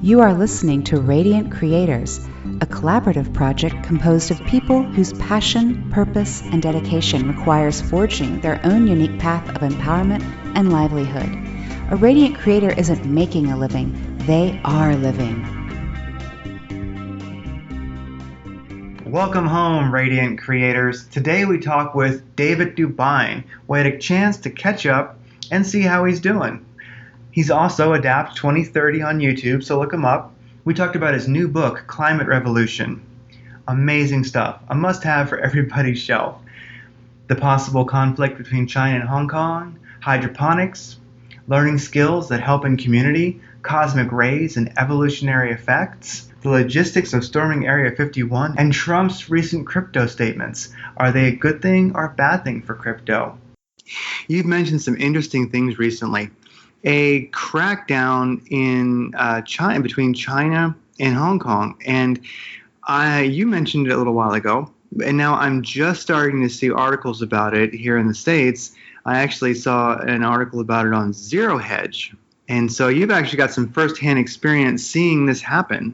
You are listening to Radiant Creators, a collaborative project composed of people whose passion, purpose, and dedication requires forging their own unique path of empowerment and livelihood. A Radiant Creator isn't making a living, they are living. Welcome home, Radiant Creators. Today we talk with David DuByne. We had a chance to catch up and see how he's doing. He's also Adapt 2030 on YouTube, so look him up. We talked about his new book, Climate Revolution. Amazing stuff. A must-have for everybody's shelf. The possible conflict between China and Hong Kong, hydroponics, learning skills that help in community, cosmic rays and evolutionary effects, the logistics of storming Area 51, and Trump's recent crypto statements. Are they a good thing or a bad thing for crypto? You've mentioned some interesting things recently. A crackdown in China, between China and Hong Kong. And you mentioned it a little while ago, and now I'm just starting to see articles about it here in the States. I actually saw an article about it on Zero Hedge. And so you've actually got some firsthand experience seeing this happen.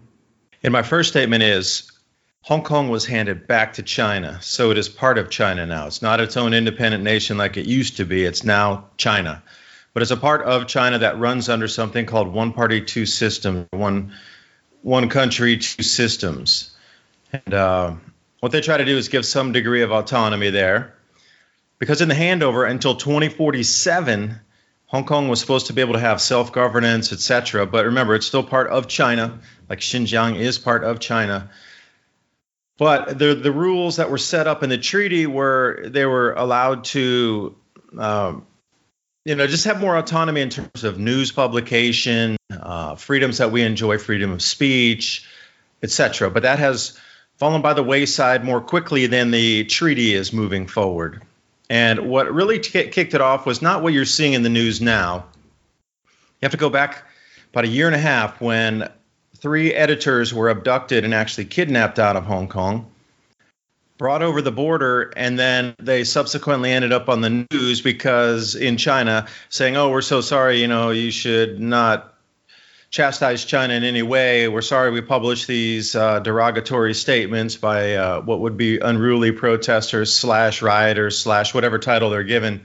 And my first statement is Hong Kong was handed back to China, so it is part of China now. It's not its own independent nation like it used to be. It's now China. But it's a part of China that runs under something called one party, two systems, one country, two systems. And what they try to do is give some degree of autonomy there. Because in the handover until 2047, Hong Kong was supposed to be able to have self-governance, etc. But remember, it's still part of China, like Xinjiang is part of China. But the rules that were set up in the treaty were they were allowed to, just have more autonomy in terms of news publication, freedoms that we enjoy, freedom of speech, etc. But that has fallen by the wayside more quickly than the treaty is moving forward. And what really kicked it off was not what you're seeing in the news now. You have to go back about a year and a half when 3 editors were abducted and actually kidnapped out of Hong Kong, brought over the border, and then they subsequently ended up on the news because in China saying, oh, we're so sorry, you should not chastise China in any way. We're sorry we published these derogatory statements by what would be unruly protesters / rioters / whatever title they're given.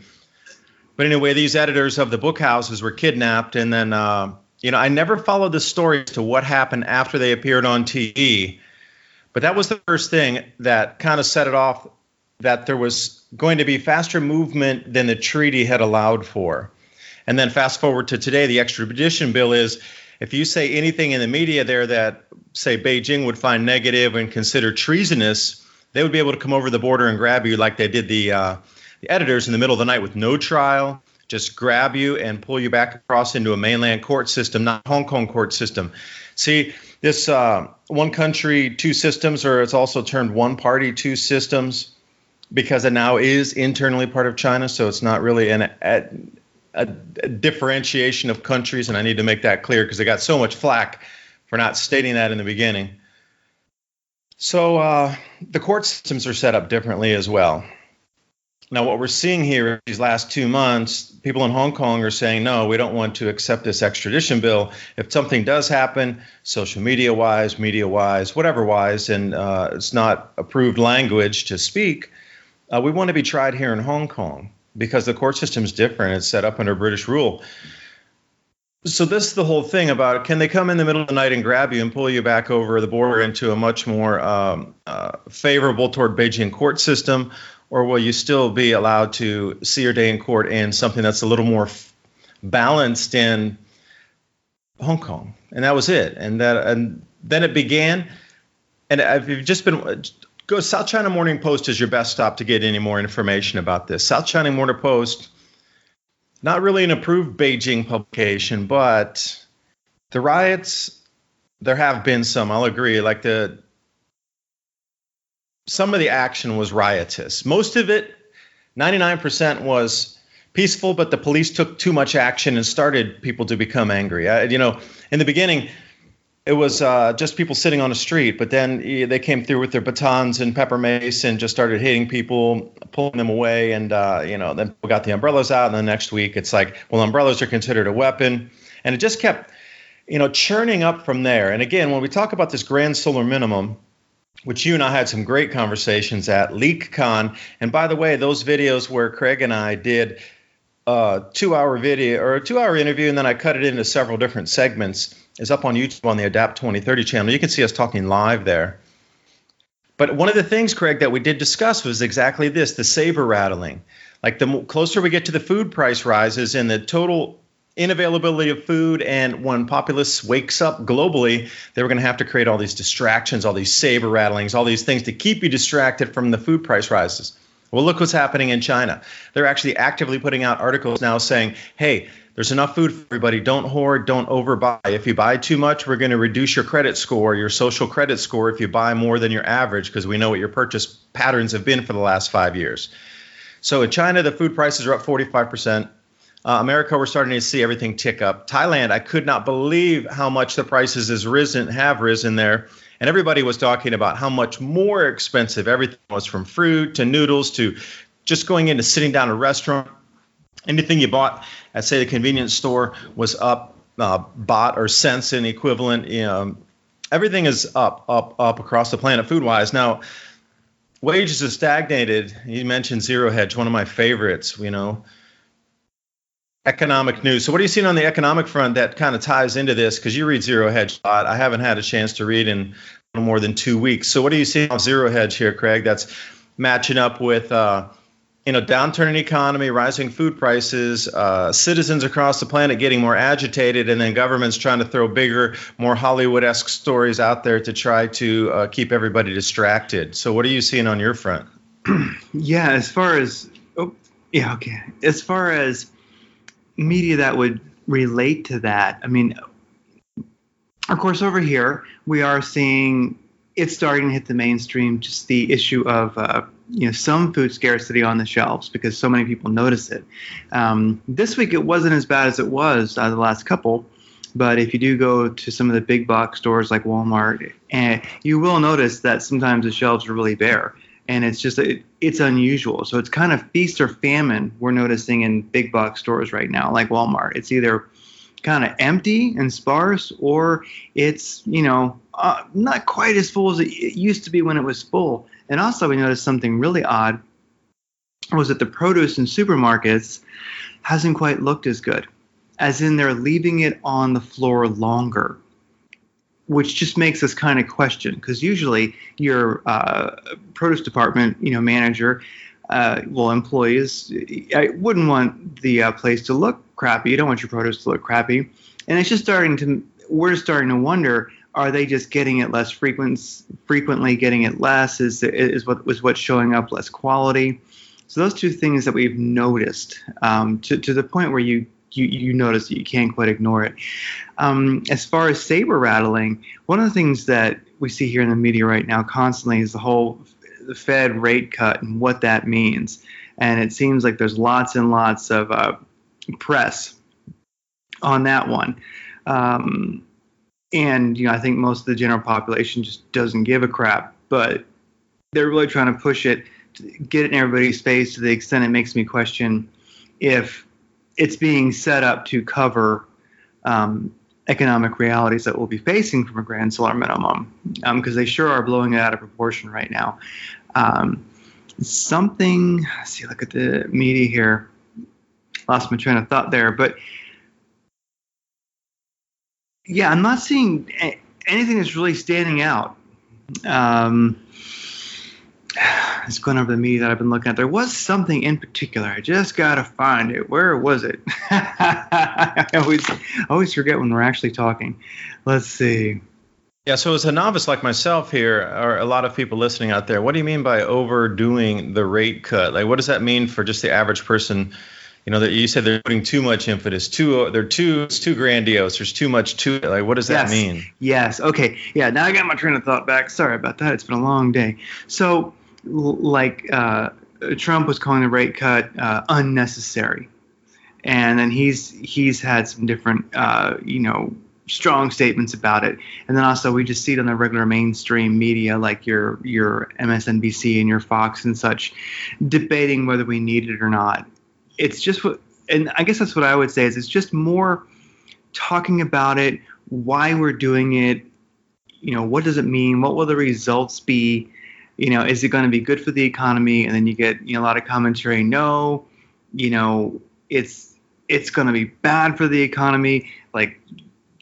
But anyway, these editors of the book houses were kidnapped. And then, I never followed the story as to what happened after they appeared on TV. But that was the first thing that kind of set it off, that there was going to be faster movement than the treaty had allowed for. And then fast forward to today, the extradition bill is, if you say anything in the media there that, say, Beijing would find negative and consider treasonous, they would be able to come over the border and grab you like they did the editors in the middle of the night with no trial, just grab you and pull you back across into a mainland court system, not Hong Kong court system. See, this one country, two systems, or it's also termed one party, two systems, because it now is internally part of China, so it's not really a differentiation of countries, and I need to make that clear because they got so much flack for not stating that in the beginning. So the court systems are set up differently as well. Now, what we're seeing here these last 2 months, people in Hong Kong are saying, no, we don't want to accept this extradition bill. If something does happen, social media-wise, whatever-wise, and it's not approved language to speak, we want to be tried here in Hong Kong, because the court system is different. It's set up under British rule. So this is the whole thing about, can they come in the middle of the night and grab you and pull you back over the border into a much more favorable toward Beijing court system, or will you still be allowed to see your day in court in something that's a little more balanced in Hong Kong? And that was it. And then it began. And if you've just been... Go South China Morning Post is your best stop to get any more information about this. South China Morning Post, not really an approved Beijing publication, but the riots, there have been some, I'll agree, like some of the action was riotous. Most of it, 99% was peaceful, but the police took too much action and started people to become angry. In the beginning, it was just people sitting on the street, but then they came through with their batons and pepper mace and just started hitting people, pulling them away. And, then people got the umbrellas out. And the next week it's like, well, umbrellas are considered a weapon. And it just kept churning up from there. And again, when we talk about this grand solar minimum, which you and I had some great conversations at LeakCon, and by the way, those videos where Craig and I did a 2-hour video or a 2-hour interview, and then I cut it into several different segments, is up on YouTube on the Adapt 2030 channel. You can see us talking live there. But one of the things, Craig, that we did discuss was exactly this, the saber rattling. Like the closer we get to the food price rises and the total inavailability of food, and when populace wakes up globally, they were going to have to create all these distractions, all these saber rattlings, all these things to keep you distracted from the food price rises. Well, look what's happening in China. They're actually actively putting out articles now saying, hey, there's enough food for everybody. Don't hoard, don't overbuy. If you buy too much, we're going to reduce your credit score, your social credit score, if you buy more than your average, because we know what your purchase patterns have been for the last 5 years. So in China, the food prices are up 45%. America, we're starting to see everything tick up. Thailand, I could not believe how much the prices have risen there. And everybody was talking about how much more expensive everything was, from fruit to noodles to just going into sitting down at a restaurant. Anything you bought at, say, the convenience store was up, baht or cents in equivalent. Everything is up across the planet food-wise. Now, wages have stagnated. You mentioned Zero Hedge, one of my favorites, Economic news. So what are you seeing on the economic front that kind of ties into this? Because you read Zero Hedge a lot. I haven't had a chance to read in more than 2 weeks. So what are you seeing on Zero Hedge here, Craig, that's matching up with downturn in economy, rising food prices, citizens across the planet getting more agitated, and then governments trying to throw bigger, more Hollywood-esque stories out there to try to keep everybody distracted. So what are you seeing on your front? Yeah, as far as media that would relate to that, I mean, of course, over here we are seeing it's starting to hit the mainstream, just the issue of some food scarcity on the shelves because so many people notice it. This week it wasn't as bad as it was the last couple, but if you do go to some of the big box stores like Walmart, you will notice that sometimes the shelves are really bare. And it's just, it's unusual. So it's kind of feast or famine we're noticing in big box stores right now, like Walmart. It's either kind of empty and sparse, or it's, not quite as full as it used to be when it was full. And also we noticed something really odd was that the produce in supermarkets hasn't quite looked as good, as in they're leaving it on the floor longer, which just makes us kind of question, because usually your produce department, manager, employees, I wouldn't want the place to look crappy. You don't want your produce to look crappy. And it's just we're starting to wonder, are they just getting it less frequently getting it less? Is what's showing up less quality? So those two things that we've noticed to the point where you notice that you can't quite ignore it. As far as saber rattling, one of the things that we see here in the media right now constantly is the Fed rate cut and what that means. And it seems like there's lots and lots of press on that one. And I think most of the general population just doesn't give a crap. But they're really trying to push it, to get it in everybody's face to the extent it makes me question if it's being set up to cover economic realities that we'll be facing from a grand solar minimum, because they sure are blowing it out of proportion right now. Let's see, look at the media here. Lost my train of thought there, but yeah, I'm not seeing anything that's really standing out. It's going over the media that I've been looking at. There was something in particular. I just got to find it. Where was it? I always forget when we're actually talking. Let's see. Yeah, so as a novice like myself here, or a lot of people listening out there, what do you mean by overdoing the rate cut? Like, what does that mean for just the average person? That you said they're putting too much emphasis, it's too grandiose, there's too much to it. Like, what does that mean? Yes. Okay. Yeah, now I got my train of thought back. Sorry about that. It's been a long day. So, Trump was calling the rate cut unnecessary. And then he's had some different, strong statements about it. And then also we just see it on the regular mainstream media, like your MSNBC and your Fox and such, debating whether we need it or not. It's just and I guess that's what I would say is it's just more talking about it why we're doing it. What does it mean? What will the results be? Is it going to be good for the economy? And then you get a lot of commentary. No, it's going to be bad for the economy. Like,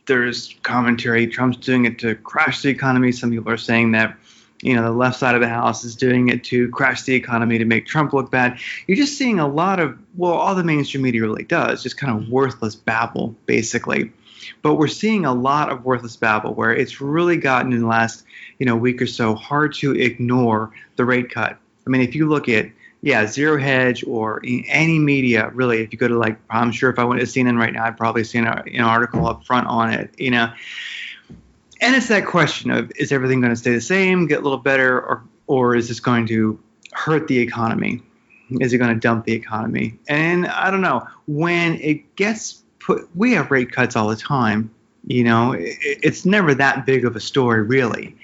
there's commentary. Trump's doing it to crash the economy. Some people are saying that the left side of the house is doing it to crash the economy to make Trump look bad. You're just seeing a lot of, all the mainstream media really does, just kind of worthless babble, basically. But we're seeing a lot of worthless babble where it's really gotten in the last, week or so hard to ignore the rate cut. I mean, if you look at, Zero Hedge or any media, really, if you go to I'm sure if I went to CNN right now, I'd probably see an article up front on it, And it's that question of, is everything going to stay the same, get a little better, or is this going to hurt the economy? Is it going to dump the economy? And I don't know. When it gets put, we have rate cuts all the time. It's never that big of a story, really.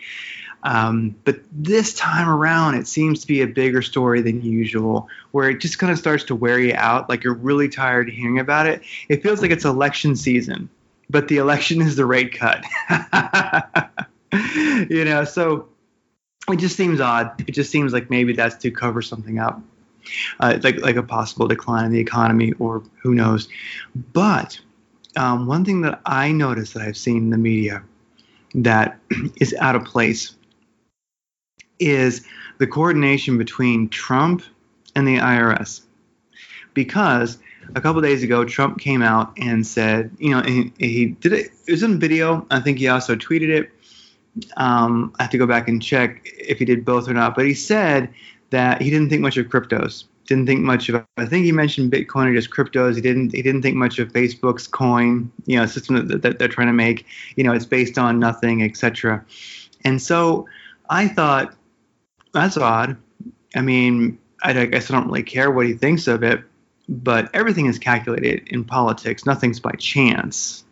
But this time around, it seems to be a bigger story than usual, where it just kind of starts to wear you out. Like, you're really tired of hearing about it. It feels like it's election season, but the election is the rate cut. So it just seems odd. It just seems like maybe that's to cover something up, like a possible decline in the economy, or who knows. But one thing that I noticed that I've seen in the media that is out of place is the coordination between Trump and the IRS. Because a couple of days ago, Trump came out and said, he did it. It was in video. I think he also tweeted it. I have to go back and check if he did both or not. But he said that he didn't think much of cryptos. Didn't think much of. I think he mentioned Bitcoin or just cryptos. He didn't think much of Facebook's coin, system that they're trying to make. It's based on nothing, etc. And so I thought, that's odd. I mean, I guess I don't really care what he thinks of it, but everything is calculated in politics. Nothing's by chance.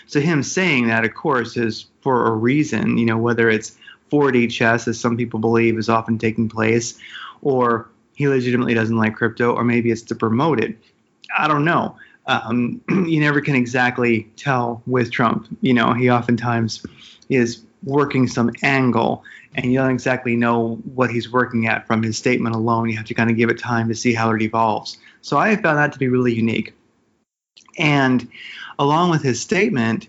So him saying that, of course, is for a reason. Whether it's 4D chess, as some people believe is often taking place, or he legitimately doesn't like crypto, or maybe it's to promote it. I don't know. You never can exactly tell with Trump. He oftentimes is working some angle, and you don't exactly know what he's working at from his statement alone. You have to kind of give it time to see how it evolves. So I found that to be really unique. And along with his statement,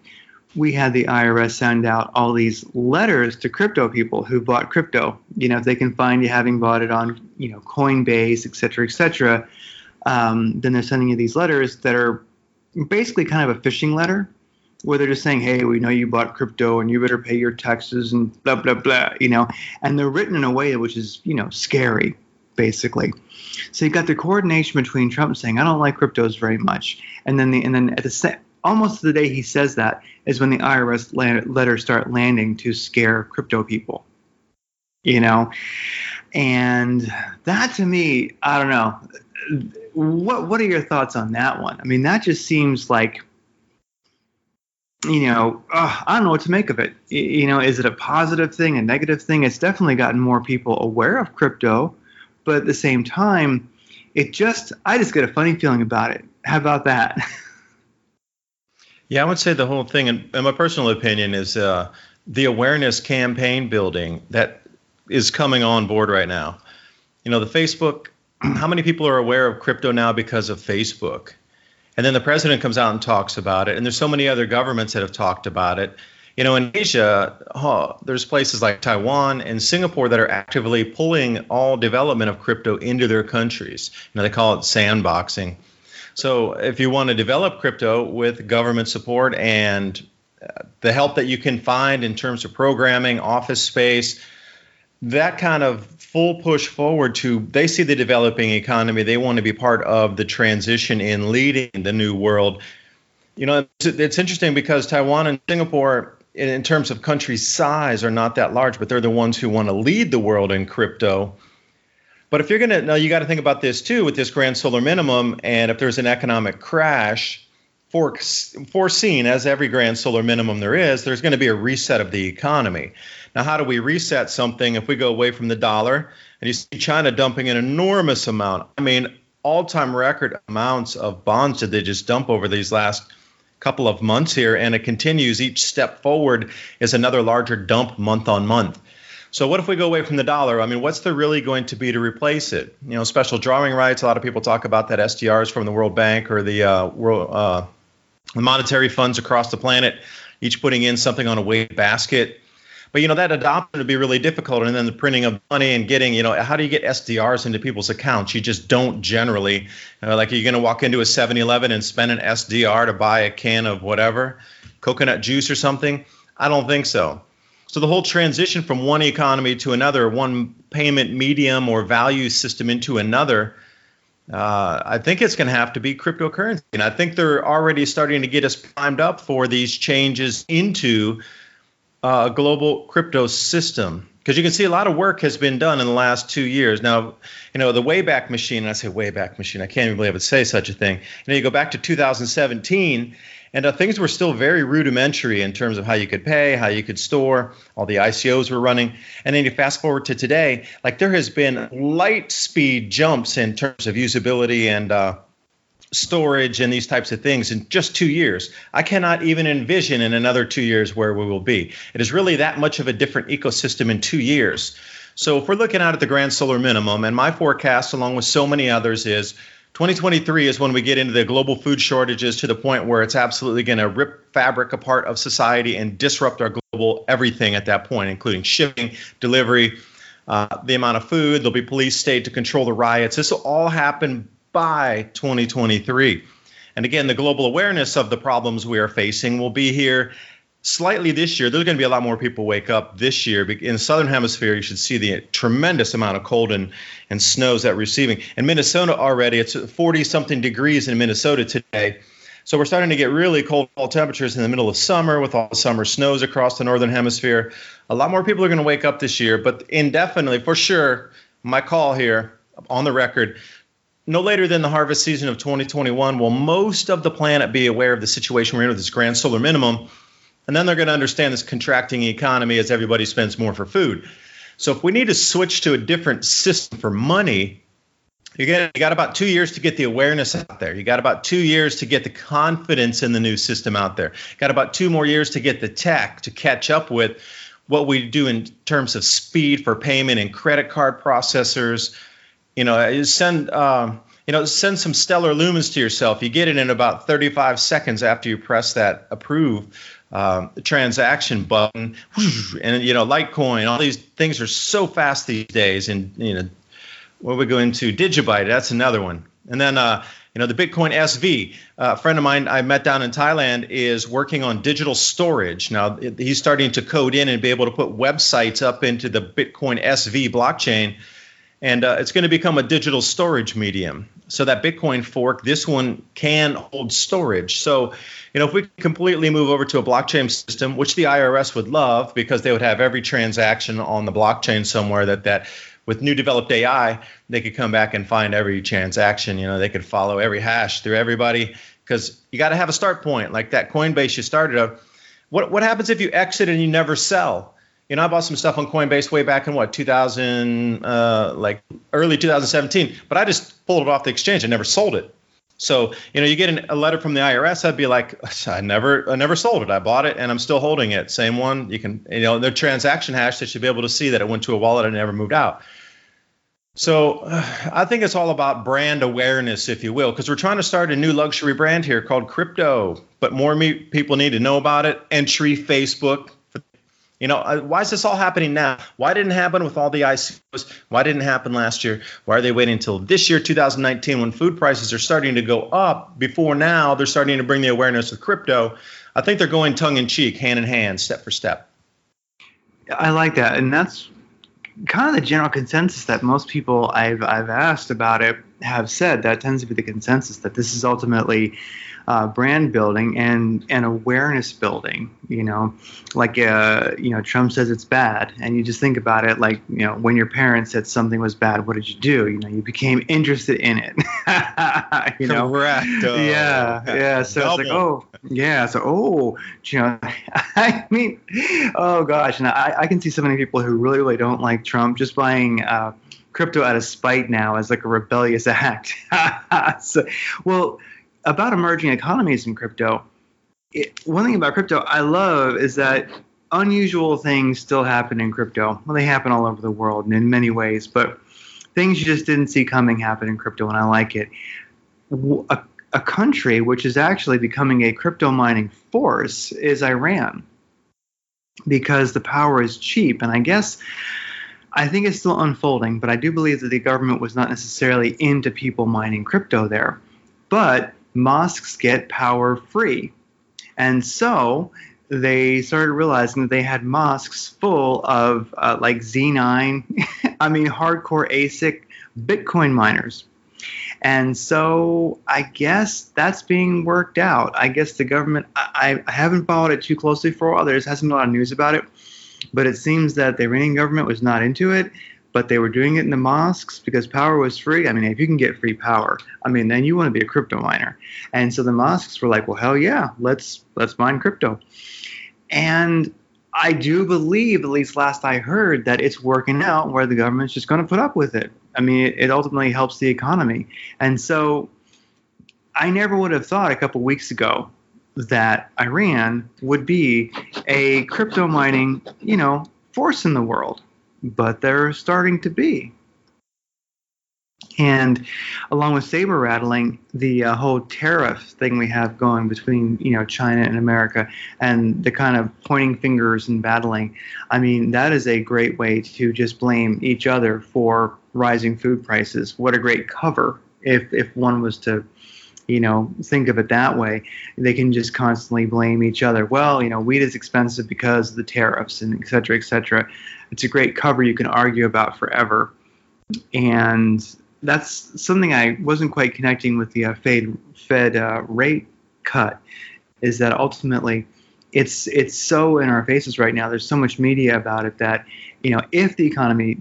we had the IRS send out all these letters to crypto people who bought crypto. If they can find you having bought it on, Coinbase, et cetera, then they're sending you these letters that are basically kind of a phishing letter, where they're just saying, hey, we know you bought crypto and you better pay your taxes and blah, blah, blah, and they're written in a way which is, scary, basically. So you got the coordination between Trump saying, I don't like cryptos very much. And then at the almost the day he says that is when the IRS letters start landing to scare crypto people, and that to me, I don't know. What are your thoughts on that one? I mean, that just seems like, I don't know what to make of it. Is it a positive thing, a negative thing? It's definitely gotten more people aware of crypto, but at the same time, I just get a funny feeling about it. How about that? Yeah, I would say the whole thing, in my personal opinion, is the awareness campaign building that is coming on board right now. The Facebook, how many people are aware of crypto now because of Facebook? And then the president comes out and talks about it. And there's so many other governments that have talked about it. In Asia, there's places like Taiwan and Singapore that are actively pulling all development of crypto into their countries. They call it sandboxing. So if you want to develop crypto with government support and the help that you can find in terms of programming, office space, that kind of full push forward they see the developing economy. They want to be part of the transition in leading the new world. It's interesting because Taiwan and Singapore, in terms of country size, are not that large, but they're the ones who want to lead the world in crypto. But if you're going to, now you got to think about this too with this grand solar minimum, and if there's an economic crash foreseen, as every grand solar minimum there's going to be a reset of the economy. Now, how do we reset something if we go away from the dollar and you see China dumping an enormous amount? I mean, all-time record amounts of bonds did they just dump over these last couple of months here, and it continues. Each step forward is another larger dump month on month. So what if we go away from the dollar? I mean, what's there really going to be to replace it? You know, special drawing rights. A lot of people talk about that SDRs from the World Bank or the world monetary funds across the planet, each putting in something on a weight basket. But, you know, that adoption would be really difficult. And then the printing of money and getting, you know, how do you get SDRs into people's accounts? You just don't generally. Like, are you going to walk into a 7-Eleven and spend an SDR to buy a can of whatever, coconut juice or something? I don't think so. So the whole transition from one economy to another, one payment medium or value system into another, I think it's going to have to be cryptocurrency. And I think they're already starting to get us primed up for these changes into a global crypto system. Because you can see a lot of work has been done in the last 2 years. Now, you know, the Wayback Machine, and I say Wayback Machine, I can't even believe I would say such a thing. You know, you go back to 2017, and things were still very rudimentary in terms of how you could pay, how you could store, all the ICOs were running. And then you fast forward to today, like there has been light speed jumps in terms of usability and storage and these types of things in just 2 years. I cannot even envision in another 2 years where we will be. It is really that much of a different ecosystem in 2 years. So if we're looking out at the grand solar minimum, and my forecast, along with so many others, is 2023 is when we get into the global food shortages to the point where it's absolutely going to rip fabric apart of society and disrupt our global everything at that point, including shipping, delivery, the amount of food. There'll be police state to control the riots. This will all happen by 2023. And again, the global awareness of the problems we are facing will be here slightly this year. There's going to be a lot more people wake up this year. In the Southern Hemisphere, you should see the tremendous amount of cold and snows that we're receiving. In Minnesota already, it's 40-something degrees in Minnesota today. So we're starting to get really cold fall temperatures in the middle of summer with all the summer snows across the Northern Hemisphere. A lot more people are going to wake up this year, but indefinitely, for sure, my call here on the record, no later than the harvest season of 2021 will most of the planet be aware of the situation we're in with this grand solar minimum. And then they're going to understand this contracting economy as everybody spends more for food. So if we need to switch to a different system for money, you got about 2 years to get the awareness out there. You got about 2 years to get the confidence in the new system out there. Got about 2 more years to get the tech to catch up with what we do in terms of speed for payment and credit card processors. You know, send some stellar lumens to yourself. You get it in about 35 seconds after you press that approve transaction button, and Litecoin, all these things are so fast these days. And when we go into DuByne, that's another one. And then the Bitcoin SV, a friend of mine I met down in Thailand is working on digital storage. Now he's starting to code in and be able to put websites up into the Bitcoin SV blockchain. And it's going to become a digital storage medium. So that Bitcoin fork, this one can hold storage. So, if we completely move over to a blockchain system, which the IRS would love because they would have every transaction on the blockchain somewhere that with new developed AI, they could come back and find every transaction. They could follow every hash through everybody because you got to have a start point like that Coinbase you started of. What happens if you exit and you never sell? I bought some stuff on Coinbase way back in early 2017, but I just pulled it off the exchange and never sold it. So, you get a letter from the IRS, I'd be like, I never sold it. I bought it and I'm still holding it. Same one. You can, their transaction hash, they should be able to see that it went to a wallet and never moved out. So I think it's all about brand awareness, if you will, because we're trying to start a new luxury brand here called crypto, but more people need to know about it. Entry, Facebook. Why is this all happening now? Why didn't it happen with all the ICOs? Why didn't it happen last year? Why are they waiting until this year, 2019, when food prices are starting to go up? Before now, they're starting to bring the awareness of crypto. I think they're going tongue in cheek, hand in hand, step for step. I like that. And that's kind of the general consensus that most people I've asked about it have said. That tends to be the consensus, that this is ultimately brand building and awareness building. Trump says it's bad, and you just think about it like, when your parents said something was bad, what did you do? You became interested in it. Correct. Yeah. So Double. It's like, I mean, oh gosh, and I can see so many people who really, really don't like Trump just buying crypto out of spite now as like a rebellious act. About emerging economies in crypto, one thing about crypto I love is that unusual things still happen in crypto. Well, they happen all over the world and in many ways, but things you just didn't see coming happen in crypto, and I like it. A country which is actually becoming a crypto mining force is Iran, because the power is cheap. And I think it's still unfolding, but I do believe that the government was not necessarily into people mining crypto there. But mosques get power free. And so they started realizing that they had mosques full of like Z9, hardcore ASIC Bitcoin miners. And so I guess that's being worked out. I guess the government, I haven't followed it too closely for a while. There hasn't been a lot of news about it. But it seems that the Iranian government was not into it, but they were doing it in the mosques because power was free. If you can get free power, then you want to be a crypto miner. And so the mosques were like, well, hell yeah, let's mine crypto. And I do believe, at least last I heard, that it's working out where the government's just going to put up with it. It ultimately helps the economy. And so I never would have thought a couple weeks ago that Iran would be a crypto mining, force in the world. But they're starting to be. And along with saber rattling, the whole tariff thing we have going between, China and America, and the kind of pointing fingers and battling, that is a great way to just blame each other for rising food prices. What a great cover if one was to, think of it that way. They can just constantly blame each other. Well, wheat is expensive because of the tariffs and et cetera, et cetera. It's a great cover you can argue about forever. And that's something I wasn't quite connecting with the Fed rate cut, is that ultimately it's so in our faces right now. There's so much media about it that, if the economy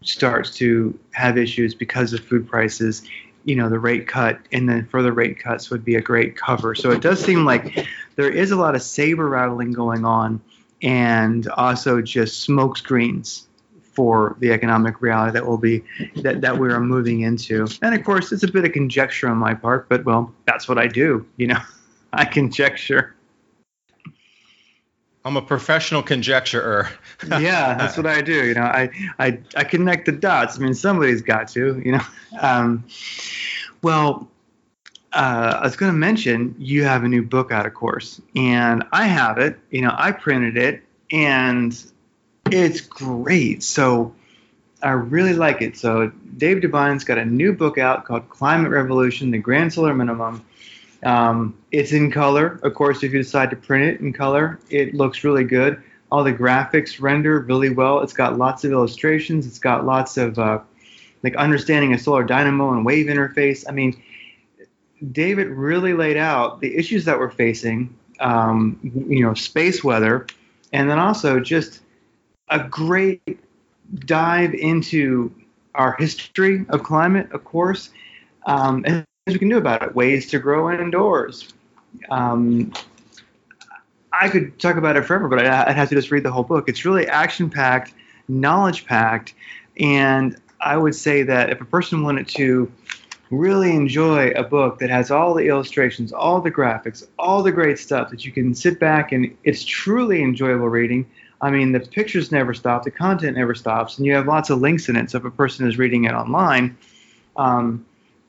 starts to have issues because of food prices, the rate cut and then further rate cuts would be a great cover. So it does seem like there is a lot of saber rattling going on, and also just smoke screens for the economic reality that we are moving into. And of course, it's a bit of conjecture on my part, but well, that's what I do. I conjecture. I'm a professional conjecturer. Yeah, that's what I do. I connect the dots. Somebody's got to. I was going to mention you have a new book out, of course, and I have it. I printed it, and it's great. So I really like it. So Dave DuByne's got a new book out called Climate Revolution: The Grand Solar Minimum. It's in color. Of course, if you decide to print it in color, it looks really good. All the graphics render really well. It's got lots of illustrations. It's got lots of understanding a solar dynamo and wave interface. David really laid out the issues that we're facing, space weather, and then also just a great dive into our history of climate, of course, and things we can do about it, ways to grow indoors. I could talk about it forever, but I'd have to just read the whole book. It's really action-packed, knowledge-packed, and I would say that if a person wanted to really enjoy a book that has all the illustrations, all the graphics, all the great stuff, that you can sit back and it's truly enjoyable reading. The pictures never stop, the content never stops, and you have lots of links in it. So if a person is reading it online,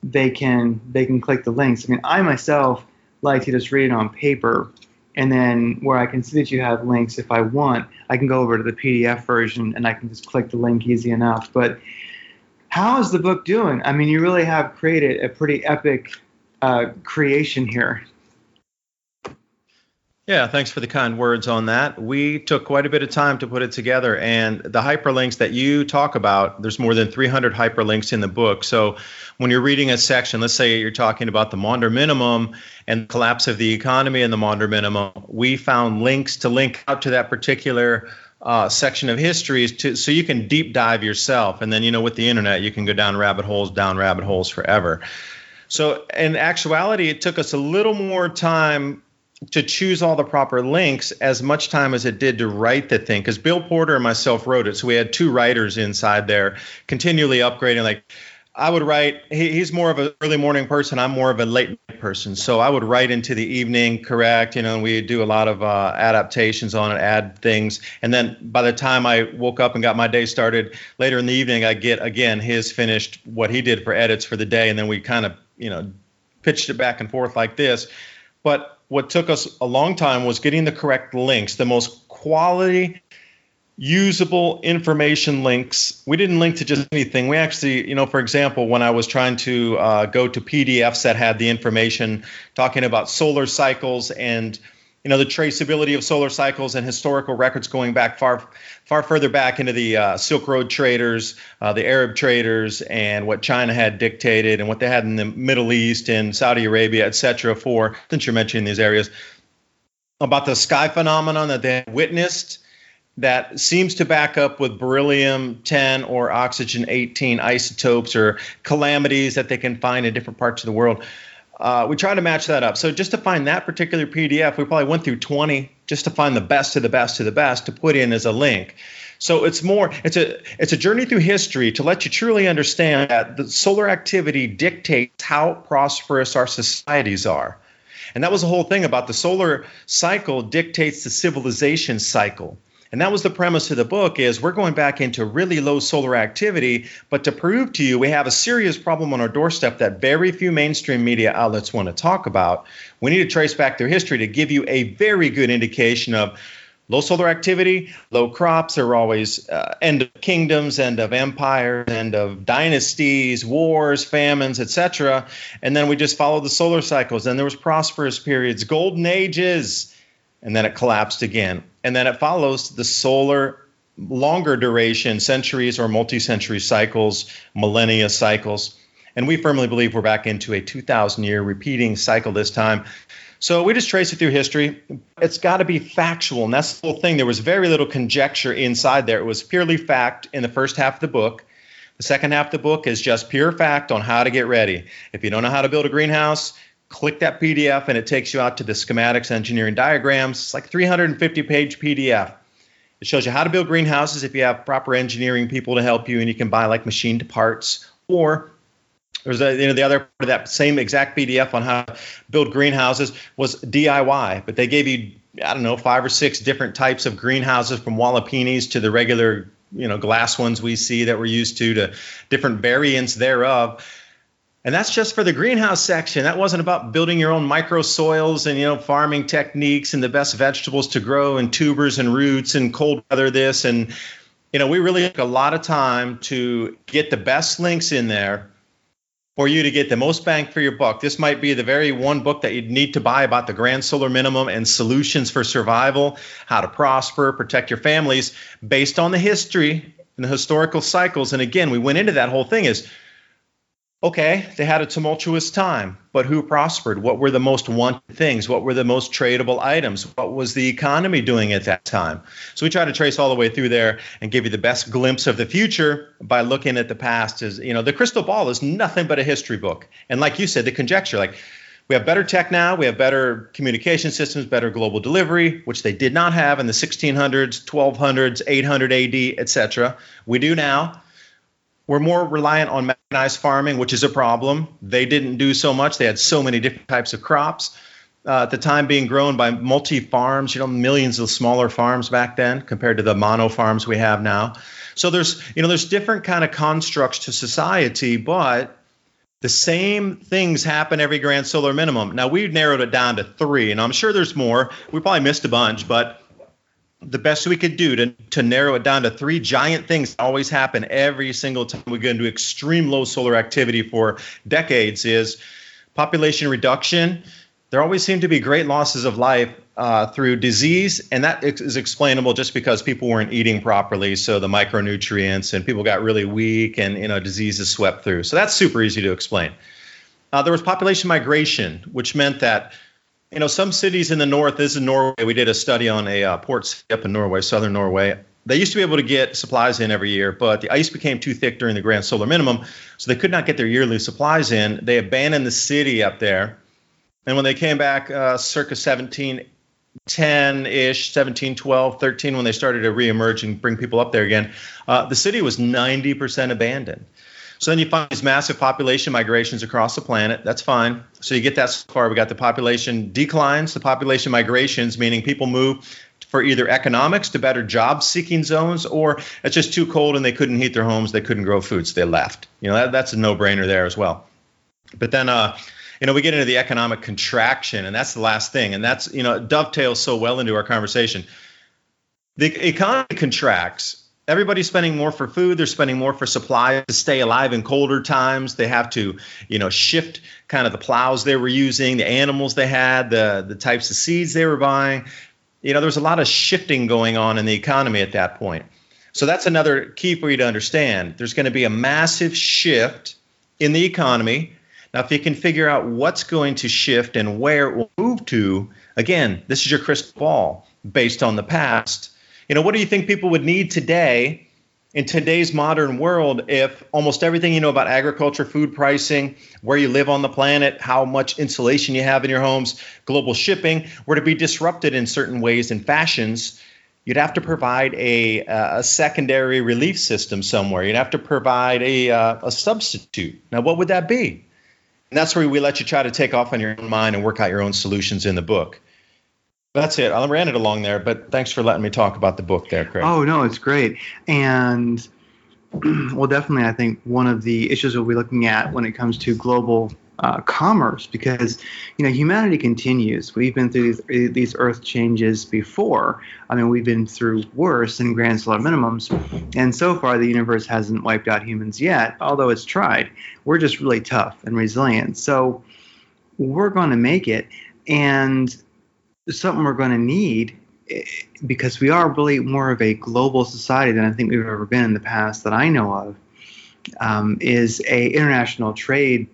they can click the links. I myself like to just read it on paper, and then where I can see that you have links, if I want, I can go over to the PDF version and I can just click the link easy enough. But how is the book doing? You really have created a pretty epic creation here. Yeah, thanks for the kind words on that. We took quite a bit of time to put it together, and the hyperlinks that you talk about, there's more than 300 hyperlinks in the book. So when you're reading a section, let's say you're talking about the Maunder Minimum and the collapse of the economy and the Maunder Minimum, we found links to link out to that particular section of history so you can deep dive yourself. And then, with the internet, you can go down rabbit holes forever. So in actuality, it took us a little more time to choose all the proper links, as much time as it did to write the thing, because Bill Porter and myself wrote it. So we had two writers inside there continually upgrading. I would write. He's more of an early morning person. I'm more of a late night person. So I would write into the evening, correct? And we do a lot of adaptations on it, add things. And then by the time I woke up and got my day started later in the evening, I get, again, his finished what he did for edits for the day. And then we kind of, pitched it back and forth like this. But what took us a long time was getting the correct links, the most quality usable information links. We didn't link to just anything. We actually, for example, when I was trying to go to PDFs that had the information talking about solar cycles and, the traceability of solar cycles and historical records going back far further back into the Silk Road traders, the Arab traders, and what China had dictated and what they had in the Middle East and Saudi Arabia, et cetera, since you're mentioning these areas, about the sky phenomenon that they had witnessed that seems to back up with beryllium-10 or oxygen-18 isotopes or calamities that they can find in different parts of the world. We try to match that up. So just to find that particular PDF, we probably went through 20 just to find the best of the best of the best to put in as a link. So it's a journey through history to let you truly understand that the solar activity dictates how prosperous our societies are. And that was the whole thing about the solar cycle dictates the civilization cycle. And that was the premise of the book is we're going back into really low solar activity, but to prove to you we have a serious problem on our doorstep that very few mainstream media outlets want to talk about. We need to trace back their history to give you a very good indication of low solar activity, low crops are always end of kingdoms, end of empires, end of dynasties, wars, famines, etc. And then we just follow the solar cycles. Then there was prosperous periods, golden ages, and then it collapsed again. And then it follows the solar longer duration, centuries or multi-century cycles, millennia cycles. And we firmly believe we're back into a 2,000-year repeating cycle this time. So we just trace it through history. It's got to be factual, and that's the whole thing. There was very little conjecture inside there. It was purely fact in the first half of the book. The second half of the book is just pure fact on how to get ready. If you don't know how to build a greenhouse, click that PDF, and it takes you out to the schematics, engineering diagrams. It's like 350-page PDF. It shows you how to build greenhouses if you have proper engineering people to help you, and you can buy like machined parts. Or there's the other part of that same exact PDF on how to build greenhouses was DIY, but they gave you 5 or 6 different types of greenhouses from Wallapinis to the regular glass ones we see that we're used to different variants thereof. And that's just for the greenhouse section. That wasn't about building your own micro soils and, farming techniques and the best vegetables to grow and tubers and roots and cold weather this. And, we really took a lot of time to get the best links in there for you to get the most bang for your buck. This might be the very one book that you'd need to buy about the grand solar minimum and solutions for survival, how to prosper, protect your families based on the history and the historical cycles. And again, we went into that whole thing is, okay, they had a tumultuous time, but who prospered? What were the most wanted things? What were the most tradable items? What was the economy doing at that time? So we try to trace all the way through there and give you the best glimpse of the future by looking at the past. The crystal ball is nothing but a history book. And like you said, the conjecture, like we have better tech now, we have better communication systems, better global delivery, which they did not have in the 1600s, 1200s, 800 AD, etc. We do now. We're more reliant on mechanized farming, which is a problem. They didn't do so much. They had so many different types of crops. At the time being grown by multi-farms, millions of smaller farms back then compared to the mono farms we have now. So there's different kind of constructs to society, but the same things happen every grand solar minimum. Now, we've narrowed it down to 3, and I'm sure there's more. We probably missed a bunch, but the best we could do to narrow it down to 3 giant things that always happen every single time we go into extreme low solar activity for decades is population reduction. There always seem to be great losses of life through disease, and that is explainable just because people weren't eating properly, so the micronutrients, and people got really weak, and diseases swept through. So that's super easy to explain. There was population migration, which meant that some cities in the north, this is Norway. We did a study on a port city up in Norway, southern Norway. They used to be able to get supplies in every year, but the ice became too thick during the grand solar minimum, so they could not get their yearly supplies in. They abandoned the city up there. And when they came back circa 1710-ish, 1712, 13, when they started to reemerge and bring people up there again, the city was 90% abandoned. So then you find these massive population migrations across the planet. That's fine. So you get that so far. We got the population declines, the population migrations, meaning people move for either economics to better job-seeking zones, or it's just too cold and they couldn't heat their homes, they couldn't grow food, so they left. That's a no-brainer there as well. But then, we get into the economic contraction, and that's the last thing, and that's, it dovetails so well into our conversation. The economy contracts. Everybody's spending more for food. They're spending more for supplies to stay alive in colder times. They have to, shift kind of the plows they were using, the animals they had, the types of seeds they were buying. There was a lot of shifting going on in the economy at that point. So that's another key for you to understand. There's going to be a massive shift in the economy. Now, if you can figure out what's going to shift and where it will move to, again, this is your crystal ball based on the past. What do you think people would need today in today's modern world if almost everything you know about agriculture, food pricing, where you live on the planet, how much insulation you have in your homes, global shipping, were to be disrupted in certain ways and fashions? You'd have to provide a secondary relief system somewhere. You'd have to provide a substitute. Now, what would that be? And that's where we let you try to take off on your own mind and work out your own solutions in the book. That's it. I ran it along there, but thanks for letting me talk about the book there, Craig. Oh, no, it's great. And, well, definitely, I think one of the issues we'll be looking at when it comes to global commerce, because, humanity continues. We've been through these earth changes before. I mean, we've been through worse than grand solar minimums. And so far, the universe hasn't wiped out humans yet, although it's tried. We're just really tough and resilient. So we're going to make it. And something we're going to need, because we are really more of a global society than I think we've ever been in the past that I know of, is a international trade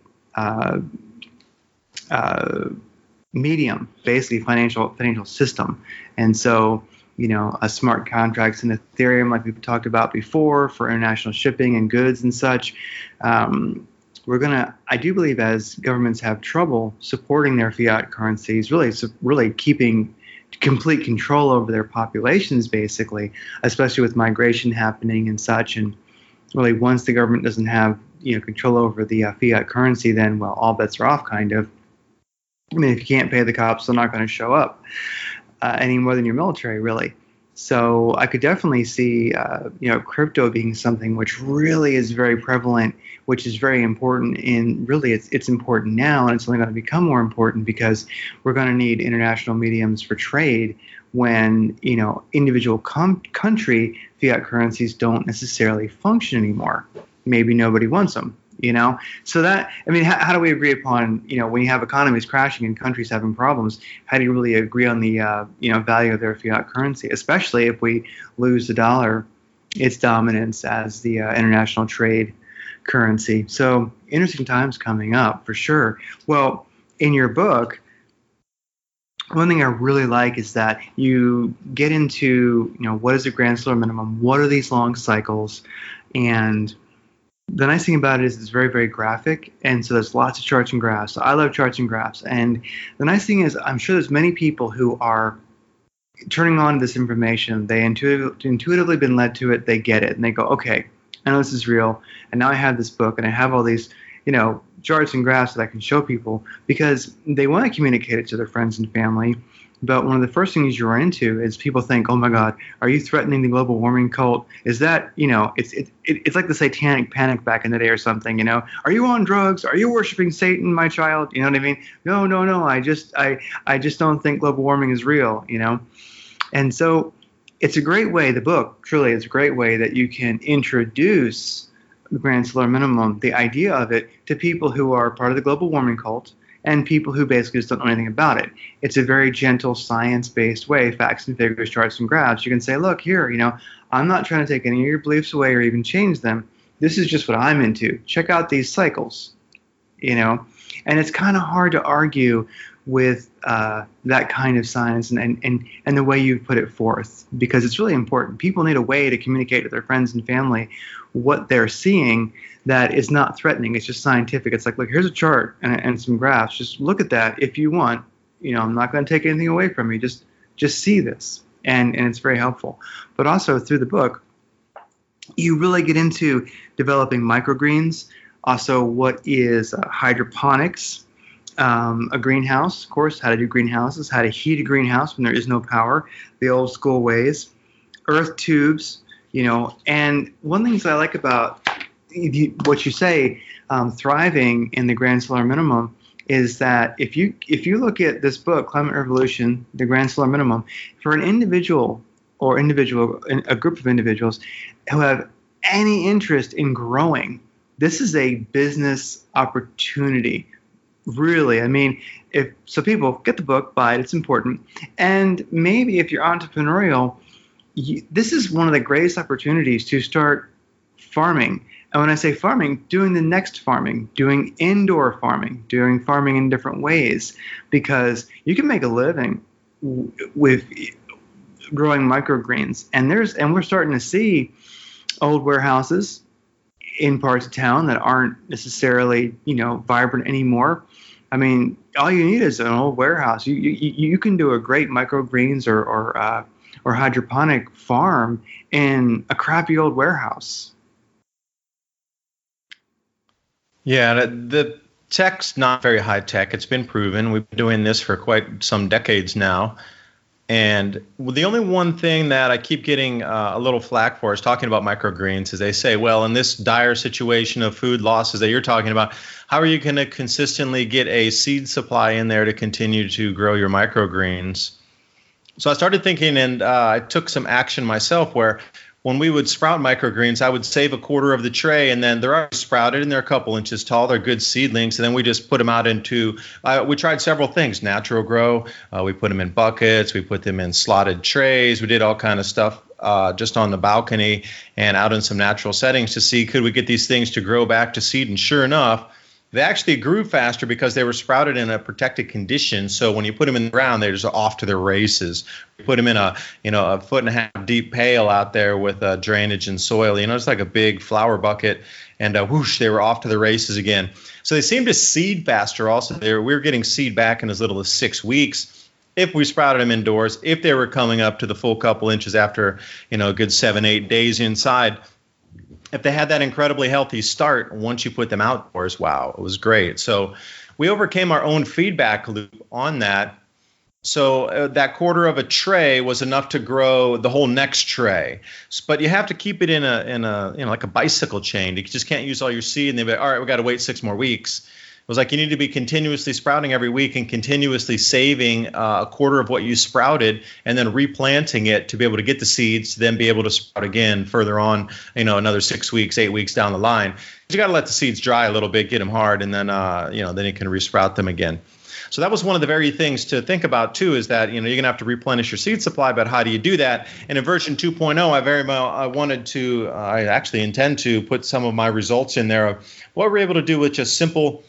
medium, basically financial system. And so, a smart contracts in Ethereum, like we've talked about before, for international shipping and goods and such. I do believe, as governments have trouble supporting their fiat currencies, really keeping complete control over their populations, basically, especially with migration happening and such. And really, once the government doesn't have control over the fiat currency, then, well, all bets are off, kind of. I mean, if you can't pay the cops, they're not going to show up any more than your military, really. So I could definitely see, crypto being something which really is very prevalent, which is very important. And really, it's important now, and it's only going to become more important because we're going to need international mediums for trade when, individual country fiat currencies don't necessarily function anymore. Maybe nobody wants them. So that, how do we agree upon, when you have economies crashing and countries having problems, how do you really agree on the, value of their fiat currency, especially if we lose the dollar, its dominance as the international trade currency? So interesting times coming up for sure. Well, in your book, one thing I really like is that you get into, what is the grand solar minimum? What are these long cycles? And the nice thing about it is it's very, very graphic, and so there's lots of charts and graphs. So I love charts and graphs. And the nice thing is I'm sure there's many people who are turning on this information. They intuitively been led to it. They get it, and they go, okay, I know this is real, and now I have this book, and I have all these, charts and graphs that I can show people, because they want to communicate it to their friends and family. But one of the first things you run into is people think, oh my God, are you threatening the global warming cult? Is that, it's like the satanic panic back in the day or something, Are you on drugs? Are you worshiping Satan, my child? You know what I mean? No. I just don't think global warming is real, And so it's a great way, the book, truly, it's a great way that you can introduce the grand solar minimum, the idea of it, to people who are part of the global warming cult, and people who basically just don't know anything about it. It's a very gentle, science-based way, facts and figures, charts and graphs. You can say, look, here, I'm not trying to take any of your beliefs away or even change them. This is just what I'm into. Check out these cycles, And it's kind of hard to argue with that kind of science and the way you put it forth, because it's really important. People need a way to communicate to their friends and family what they're seeing that is not threatening. It's just scientific. It's like, look, here's a chart and some graphs. Just look at that if you want. I'm not going to take anything away from you. Just see this. And it's very helpful. But also through the book, you really get into developing microgreens, Also, what is hydroponics? A greenhouse, of course, how to do greenhouses, how to heat a greenhouse when there is no power, the old school ways, earth tubes, and one of the things I like about what you say, thriving in the grand solar minimum, is that if you look at this book, Climate Revolution, the Grand Solar Minimum, for an individual a group of individuals who have any interest in growing, this is a business opportunity. Really, I mean, people get the book, buy it, it's important. And maybe if you're entrepreneurial, this is one of the greatest opportunities to start farming. And when I say farming, doing the next farming, doing indoor farming, doing farming in different ways, because you can make a living with growing microgreens. And we're starting to see old warehouses in parts of town that aren't necessarily, vibrant anymore. I mean, all you need is an old warehouse. You can do a great microgreens or hydroponic farm in a crappy old warehouse. Yeah, the tech's not very high tech. It's been proven. We've been doing this for quite some decades now. And the only one thing that I keep getting a little flack for is talking about microgreens, is they say, well, in this dire situation of food losses that you're talking about, how are you going to consistently get a seed supply in there to continue to grow your microgreens? So I started thinking, and I took some action myself, where when we would sprout microgreens, I would save a quarter of the tray, and then they're already sprouted and they're a couple inches tall. They're good seedlings. And then we just put them out into, we tried several things, natural grow. We put them in buckets. We put them in slotted trays. We did all kind of stuff just on the balcony and out in some natural settings to see, could we get these things to grow back to seed? And sure enough, they actually grew faster because they were sprouted in a protected condition. So when you put them in the ground, they're just off to their races. You put them in a 1.5-foot deep pail out there with drainage and soil. It's like a big flower bucket, and whoosh, they were off to the races again. So they seem to seed faster. Also, we were getting seed back in as little as 6 weeks if we sprouted them indoors. If they were coming up to the full couple inches after a good 7-8 days inside. If they had that incredibly healthy start, once you put them outdoors, wow, it was great. So we overcame our own feedback loop on that. So that quarter of a tray was enough to grow the whole next tray. But you have to keep it in a like a bicycle chain. You just can't use all your seed and they'll be, all right, we got to wait 6 more weeks. It was like you need to be continuously sprouting every week and continuously saving a quarter of what you sprouted and then replanting it to be able to get the seeds to then be able to sprout again further on, another 6 weeks, 8 weeks down the line. You got to let the seeds dry a little bit, get them hard, and then, then you can resprout them again. So that was one of the very things to think about, too, is that, you're going to have to replenish your seed supply, but how do you do that? And in version 2.0, I actually intend to put some of my results in there of what we're able to do with just simple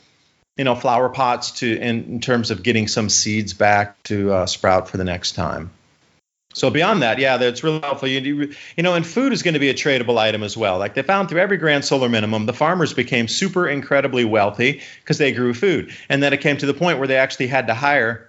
flower pots in terms of getting some seeds back to sprout for the next time. So beyond that, yeah, that's really helpful. And food is going to be a tradable item as well. Like they found through every grand solar minimum, the farmers became super incredibly wealthy because they grew food. And then it came to the point where they actually had to hire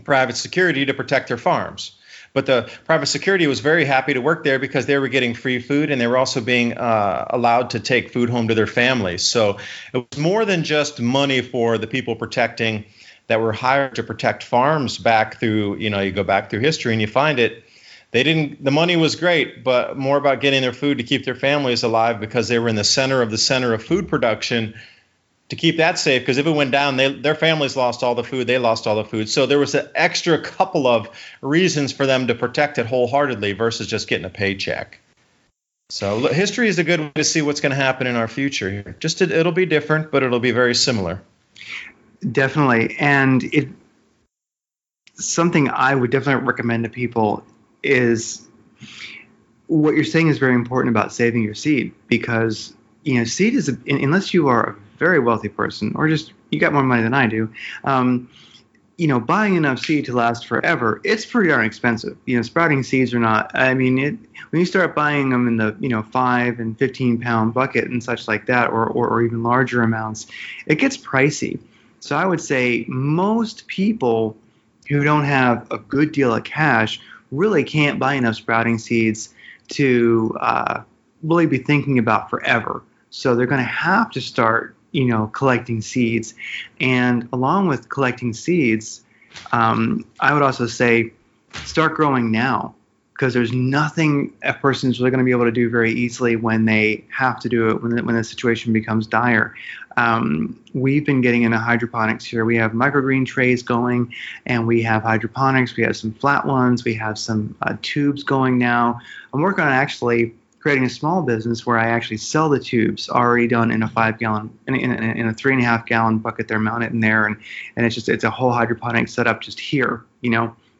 private security to protect their farms. But the private security was very happy to work there because they were getting free food and they were also being allowed to take food home to their families. So it was more than just money for the people protecting that were hired to protect farms back through, you go back through history and you find it. The money was great, but more about getting their food to keep their families alive because they were in the center of food production to keep that safe, because if it went down, their families lost all the food, they lost all the food. So there was an extra couple of reasons for them to protect it wholeheartedly versus just getting a paycheck. So history is a good way to see what's going to happen in our future here. It'll be different, but it'll be very similar. Definitely. And something I would definitely recommend to people is what you're saying is very important about saving your seed, because seed is unless you are a very wealthy person or just you got more money than I do, buying enough seed to last forever, it's pretty darn expensive. Sprouting seeds are not. I mean, when you start buying them in the 5 and 15 pound bucket and such like that, or even larger amounts, it gets pricey. So I would say most people who don't have a good deal of cash really can't buy enough sprouting seeds to really be thinking about forever. So they're going to have to start, collecting seeds. And along with collecting seeds, I would also say start growing now, because there's nothing a person's really going to be able to do very easily when they have to do it, when the situation becomes dire. We've been getting into hydroponics here. We have microgreen trays going, and we have hydroponics. We have some flat ones. We have some tubes going now. I'm working on actually creating a small business where I actually sell the tubes already done in a 5-gallon, in a 3.5-gallon bucket. They're mounted in there, and it's a whole hydroponic setup just here.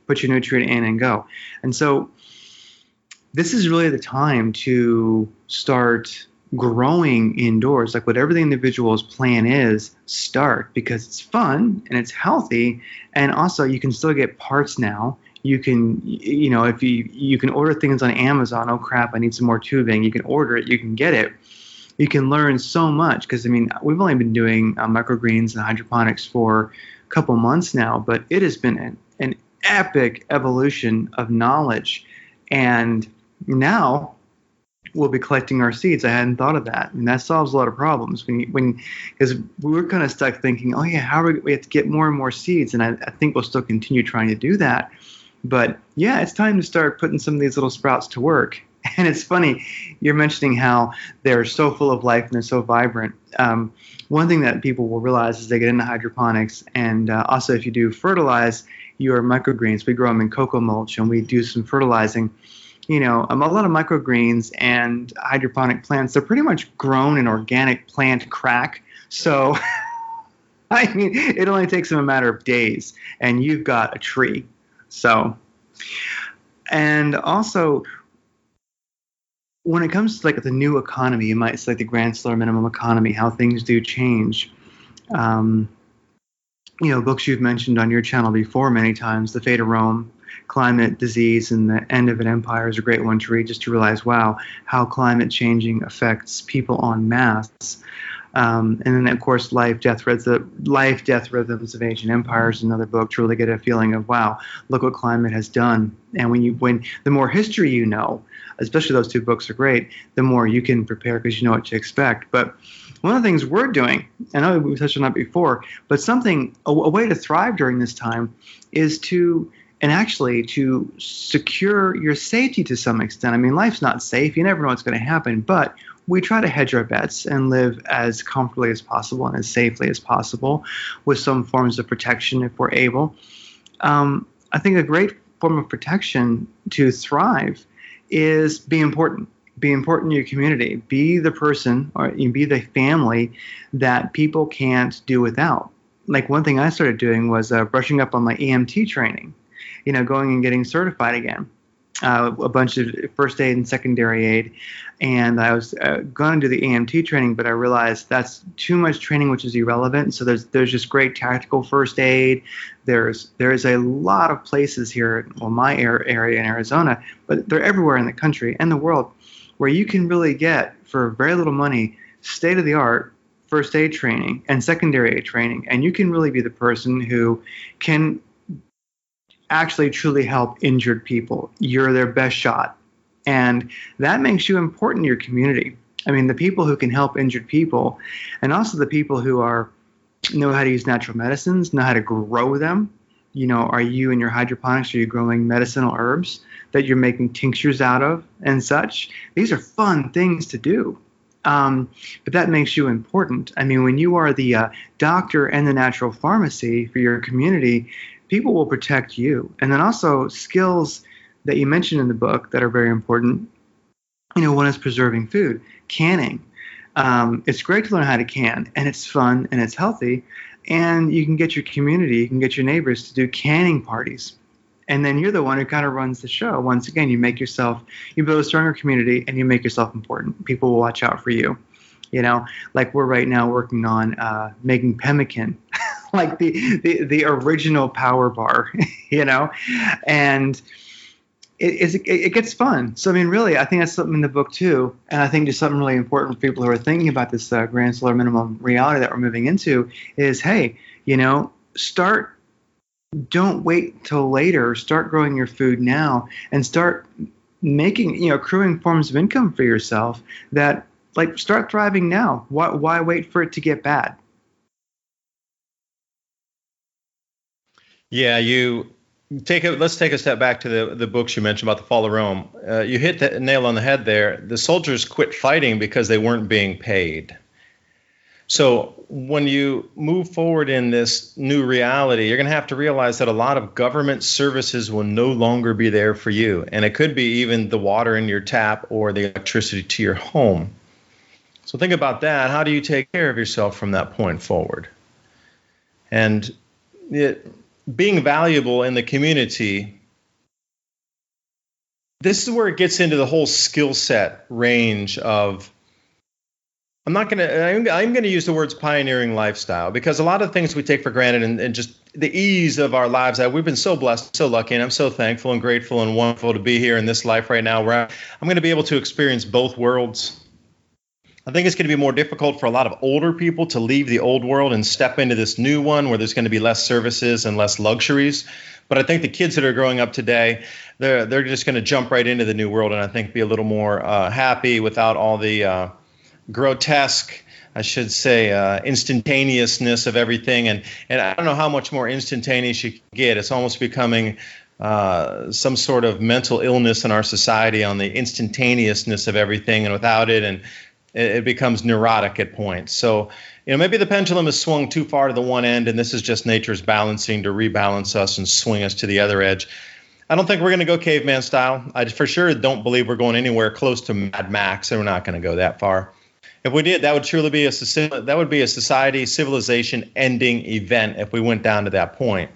Put your nutrient in and go. And so this is really the time to start growing indoors. Like whatever the individual's plan is, start, because it's fun and it's healthy, and also you can still get parts now. You can, if you can order things on Amazon. Oh crap, I need some more tubing. You can order it. You can get it. You can learn so much, because we've only been doing microgreens and hydroponics for a couple months now, but it has been an epic evolution of knowledge. And now we'll be collecting our seeds. I hadn't thought of that, and that solves a lot of problems. Because we were kind of stuck thinking, oh yeah, we have to get more and more seeds, and I think we'll still continue trying to do that. But yeah, it's time to start putting some of these little sprouts to work. And it's funny, you're mentioning how they're so full of life and they're so vibrant. One thing that people will realize as they get into hydroponics, and also if you do fertilize your microgreens, we grow them in cocoa mulch, and we do some fertilizing. A lot of microgreens and hydroponic plants, they're pretty much grown in organic plant crack. So, it only takes them a matter of days, and you've got a tree. So, and also, when it comes to like the new economy, you might say like the grand solar minimum economy, how things do change. Books you've mentioned on your channel before many times, The Fate of Rome, Climate, Disease, and the End of an Empire is a great one to read, just to realize, wow, how climate changing affects people en masse. And then, of course, Life, Death, Rhythms of Ancient Empires is another book to really get a feeling of, wow, look what climate has done. And when the more history you know, especially those two books are great, the more you can prepare because you know what to expect. But one of the things we're doing, I know we touched on that before, but a way to thrive during this time is to secure your safety to some extent. Life's not safe. You never know what's going to happen, but we try to hedge our bets and live as comfortably as possible and as safely as possible with some forms of protection if we're able. I think a great form of protection to thrive is be important. Be important in your community. Be the person or be the family that people can't do without. Like one thing I started doing was brushing up on my EMT training, going and getting certified again. A bunch of first aid and secondary aid. And I was going to do the EMT training, but I realized that's too much training, which is irrelevant. So there's just great tactical first aid. There's a lot of places here, my area in Arizona, but they're everywhere in the country and the world, where you can really get, for very little money, state-of-the-art first aid training and secondary aid training. And you can really be the person who can actually truly help injured people. You're their best shot. And that makes you important in your community. The people who can help injured people, and also the people who know how to use natural medicines, know how to grow them. Are you in your hydroponics, are you growing medicinal herbs that you're making tinctures out of and such? These are fun things to do. But that makes you important. When you are the doctor and the natural pharmacy for your community, people will protect you. And then also skills that you mentioned in the book that are very important. One is preserving food, canning. It's great to learn how to can, and it's fun and it's healthy. And you can get your community, you can get your neighbors to do canning parties. And then you're the one who kind of runs the show. Once again, you build a stronger community and you make yourself important. People will watch out for you. Like we're right now working on making pemmican, like the original power bar, and it gets fun. So really, I think that's something in the book too, and I think just something really important for people who are thinking about this grand solar minimum reality that we're moving into is, hey, start. Don't wait till later. Start growing your food now and start making, accruing forms of income for yourself that like, start thriving now. Why wait for it to get bad? Yeah, let's take a step back to the books you mentioned about the fall of Rome. You hit the nail on the head there. The soldiers quit fighting because they weren't being paid. So when you move forward in this new reality, you're going to have to realize that a lot of government services will no longer be there for you. And it could be even the water in your tap or the electricity to your home. So think about that. How do you take care of yourself from that point forward? And being valuable in the community, this is where it gets into the whole skill set range of, I'm going to use the words pioneering lifestyle, because a lot of things we take for granted and just the ease of our lives, that we've been so blessed, so lucky, and I'm so thankful and grateful and wonderful to be here in this life right now where I'm going to be able to experience both worlds. I think it's going to be more difficult for a lot of older people to leave the old world and step into this new one where there's going to be less services and less luxuries. But I think the kids that are growing up today, they're just going to jump right into the new world, and I think be a little more happy without all the grotesque, I should say, instantaneousness of everything. And I don't know how much more instantaneous you can get. It's almost becoming some sort of mental illness in our society on the instantaneousness of everything, and without it, and it becomes neurotic at points. So, maybe the pendulum has swung too far to the one end, and this is just nature's balancing to rebalance us and swing us to the other edge. I don't think we're going to go caveman style. I for sure don't believe we're going anywhere close to Mad Max, and we're not going to go that far. If we did, that would truly be a society, civilization ending event if we went down to that point.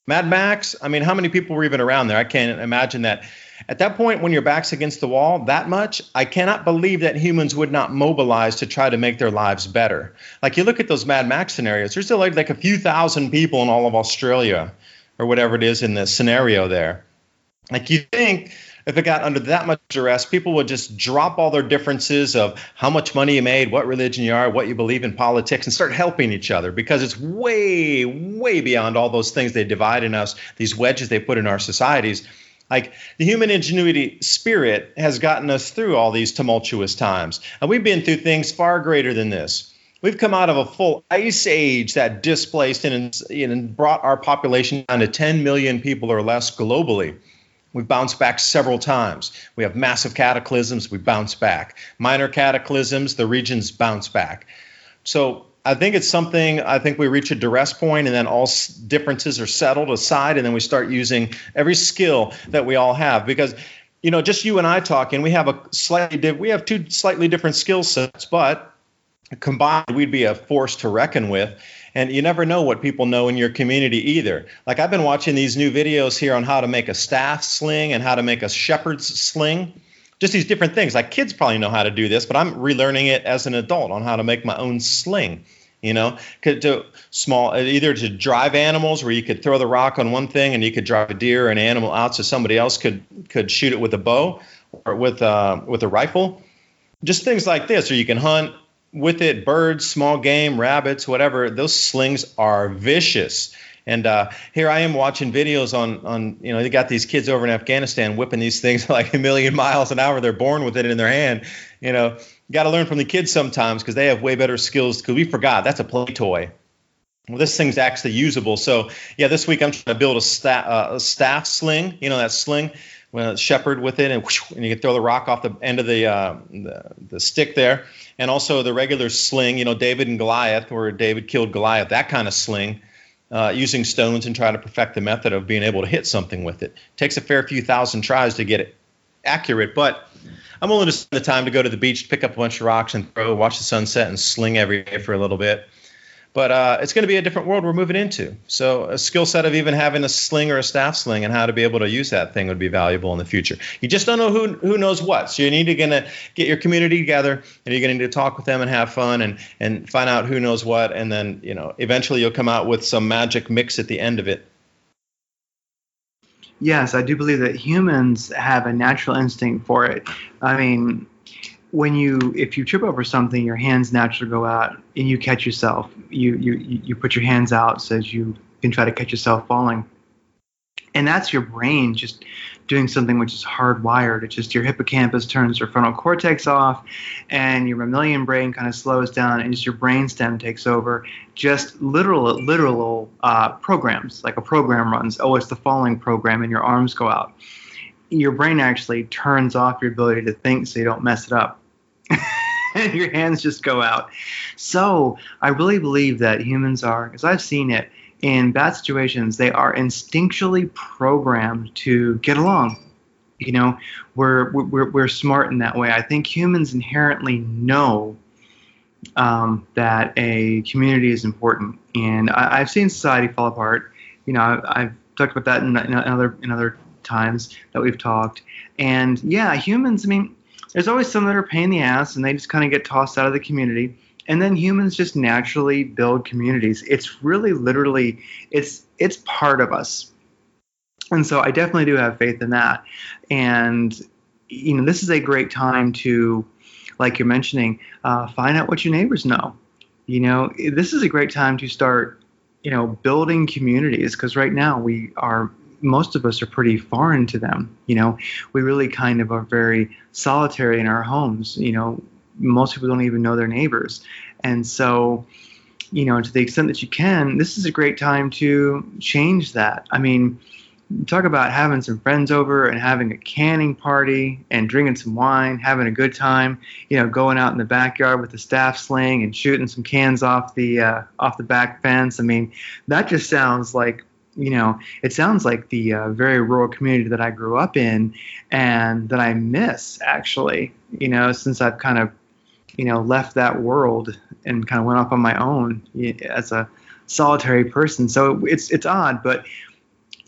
Mad Max, I mean, how many people were even around there? I can't imagine that. At that point, when your back's against the wall that much, I cannot believe that humans would not mobilize to try to make their lives better. Like, you look at those Mad Max scenarios, there's still like a few thousand people in all of Australia or whatever it is in the scenario there. Like, you think if it got under that much duress, people would just drop all their differences of how much money you made, what religion you are, what you believe in politics, and start helping each other, because it's way, way beyond all those things they divide in us, these wedges they put in our societies. Like, the human ingenuity spirit has gotten us through all these tumultuous times. And we've been through things far greater than this. We've come out of a full ice age that displaced and brought our population down to 10 million people or less globally. We've bounced back several times. We have massive cataclysms, we bounce back. Minor cataclysms, the regions bounce back. So I think it's something, I think we reach a duress point, and then all differences are settled aside, and then we start using every skill that we all have. Because, just you and I talking, we have two slightly different skill sets, but combined, we'd be a force to reckon with. And you never know what people know in your community either. Like, I've been watching these new videos here on how to make a staff sling and how to make a shepherd's sling. Just these different things. Like, kids probably know how to do this, but I'm relearning it as an adult on how to make my own sling. Either to drive animals, where you could throw the rock on one thing and you could drive a deer or an animal out so somebody else could shoot it with a bow or with a rifle. Just things like this, or you can hunt with it, birds, small game, rabbits, whatever. Those slings are vicious. And here I am watching videos on they got these kids over in Afghanistan whipping these things like a million miles an hour. They're born with it in their hand. Got to learn from the kids sometimes, because they have way better skills, because we forgot that's a play toy. Well, this thing's actually usable. So yeah, this week I'm trying to build a staff sling, that sling, shepherd with it, and you can throw the rock off the end of the stick there. And also the regular sling, David and Goliath, where David killed Goliath, that kind of sling. Using stones and trying to perfect the method of being able to hit something with it. Takes a fair few thousand tries to get it accurate, but I'm willing to spend the time to go to the beach, pick up a bunch of rocks and throw, watch the sunset, and sling every day for a little bit. But it's going to be a different world we're moving into. So a skill set of even having a sling or a staff sling and how to be able to use that thing would be valuable in the future. You just don't know who knows what. So you need to get your community together, and you're going to need to talk with them and have fun and find out who knows what. And then, eventually you'll come out with some magic mix at the end of it. Yes, I do believe that humans have a natural instinct for it. I mean, if you trip over something, your hands naturally go out and you catch yourself. You put your hands out so as you can try to catch yourself falling. And that's your brain just doing something which is hardwired. It's just your hippocampus turns your frontal cortex off, and your mammalian brain kind of slows down, and just your brainstem takes over. Just literal programs, like a program runs. Oh, it's the following program, and your arms go out. Your brain actually turns off your ability to think, so you don't mess it up. And your hands just go out. So I really believe that humans are, because I've seen it, in bad situations, they are instinctually programmed to get along. You know, we're smart in that way. I think humans inherently know that a community is important, and I've seen society fall apart. You know, I've talked about that in other times that we've talked. And yeah, humans. I mean, there's always some that are a pain in the ass, and they just kind of get tossed out of the community. And then humans just naturally build communities. It's really literally, it's part of us. And so I definitely do have faith in that. And, you know, this is a great time to, like you're mentioning, find out what your neighbors know. You know, this is a great time to start, you know, building communities, because right now most of us are pretty foreign to them. You know, we really kind of are very solitary in our homes. You know, most people don't even know their neighbors. And so, you know, to the extent that you can, this is a great time to change that. I mean, talk about having some friends over and having a canning party and drinking some wine, having a good time, you know, going out in the backyard with the staff sling and shooting some cans off the back fence. I mean, that just sounds like, you know, it sounds like the very rural community that I grew up in and that I miss, actually, you know, since I've kind of, you know, left that world and kind of went off on my own as a solitary person. So it's odd, but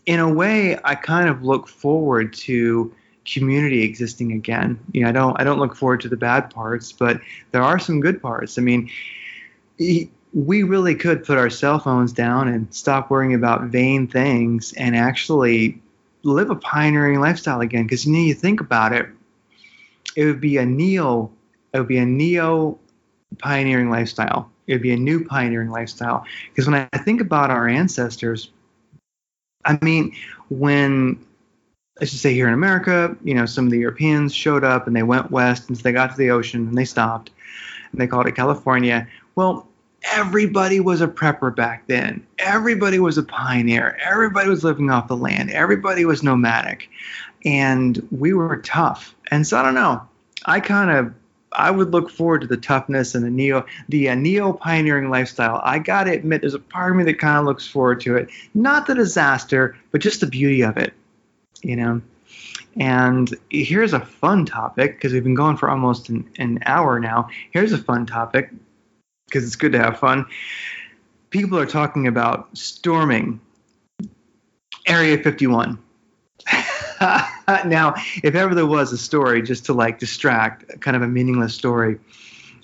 in a way, I kind of look forward to community existing again. You know, I don't look forward to the bad parts, but there are some good parts. I mean, we really could put our cell phones down and stop worrying about vain things and actually live a pioneering lifestyle again. Because, you know, you think about it, it would be a neo pioneering lifestyle. It would be a new pioneering lifestyle. Because when I think about our ancestors, I mean, when, let's just say here in America, you know, some of the Europeans showed up and they went west until they got to the ocean and they stopped and they called it California. Well, everybody was a prepper back then. Everybody was a pioneer. Everybody was living off the land. Everybody was nomadic. And we were tough. And so I don't know. I would look forward to the toughness and the neo pioneering lifestyle. I gotta admit, there's a part of me that kind of looks forward to it. Not the disaster, but just the beauty of it, you know. And here's a fun topic, because we've been going for almost an hour now. Here's a fun topic, because it's good to have fun. People are talking about storming Area 51. Now, if ever there was a story just to like distract, kind of a meaningless story,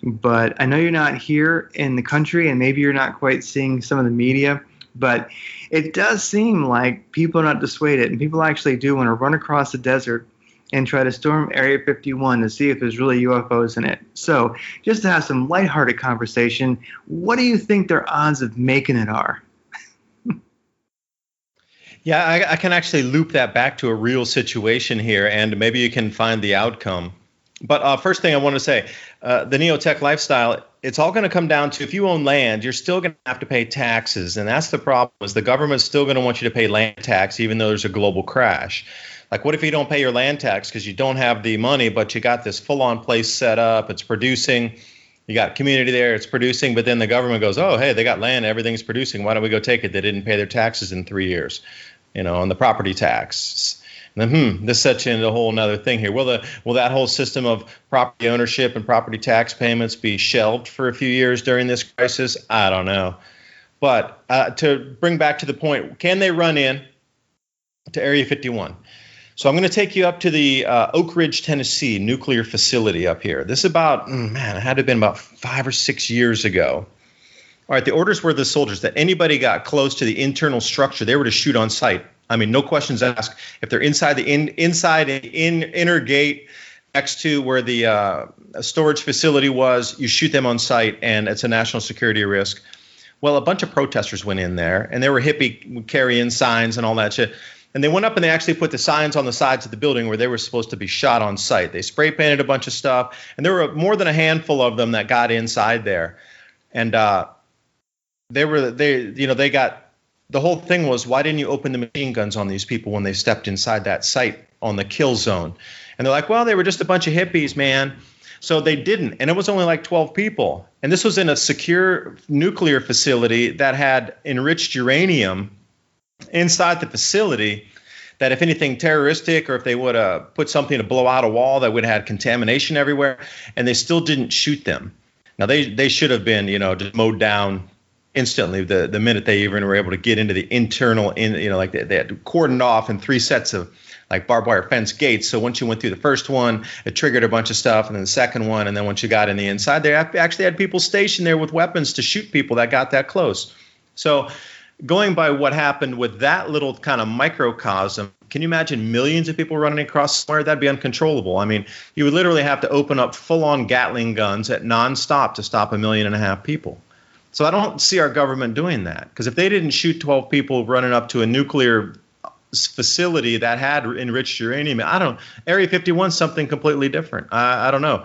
but I know you're not here in the country and maybe you're not quite seeing some of the media, but it does seem like people are not dissuaded, and people actually do want to run across the desert and try to storm Area 51 to see if there's really UFOs in it. So just to have some lighthearted conversation, what do you think their odds of making it are? Yeah, I can actually loop that back to a real situation here, and maybe you can find the outcome. But first thing I want to say, the Neotech Lifestyle, it's all going to come down to, if you own land, you're still going to have to pay taxes. And that's the problem, is the government's still going to want you to pay land tax, even though there's a global crash. Like, what if you don't pay your land tax because you don't have the money, but you got this full-on place set up, it's producing, you got community there, it's producing, but then the government goes, oh, hey, they got land, everything's producing, why don't we go take it? They didn't pay their taxes in 3 years, you know, on the property tax. And then, this sets you into a whole nother thing here. Will that whole system of property ownership and property tax payments be shelved for a few years during this crisis? I don't know. But to bring back to the point, can they run in to Area 51? So I'm going to take you up to the Oak Ridge, Tennessee nuclear facility up here. This is about, it had to have been about 5 or 6 years ago. All right, the orders were the soldiers that anybody got close to the internal structure, they were to shoot on sight. I mean, no questions asked. If they're inside the inner gate next to where the storage facility was, you shoot them on sight, and it's a national security risk. Well, a bunch of protesters went in there, and they were hippie carrying signs and all that shit. And they went up and they actually put the signs on the sides of the building where they were supposed to be shot on site. They spray painted a bunch of stuff, and there were more than a handful of them that got inside there. And they got, the whole thing was, why didn't you open the machine guns on these people when they stepped inside that site on the kill zone? And they're like, well, they were just a bunch of hippies, man. So they didn't. And it was only like 12 people. And this was in a secure nuclear facility that had enriched uranium inside the facility, that if anything terroristic, or if they would have put something to blow out a wall, that would have had contamination everywhere. And they still didn't shoot them. Now, they should have been, just mowed down instantly the minute they even were able to get into the internal, like they had cordoned off in 3 sets of like barbed wire fence gates. So once you went through the first one, it triggered a bunch of stuff, and then the second one, and then once you got in the inside, they actually had people stationed there with weapons to shoot people that got that close. So going by what happened with that little kind of microcosm, can you imagine millions of people running across somewhere? That'd be uncontrollable. I mean, you would literally have to open up full-on Gatling guns at nonstop to stop 1.5 million people. So I don't see our government doing that, because if they didn't shoot 12 people running up to a nuclear facility that had enriched uranium, Area 51 is something completely different. I don't know.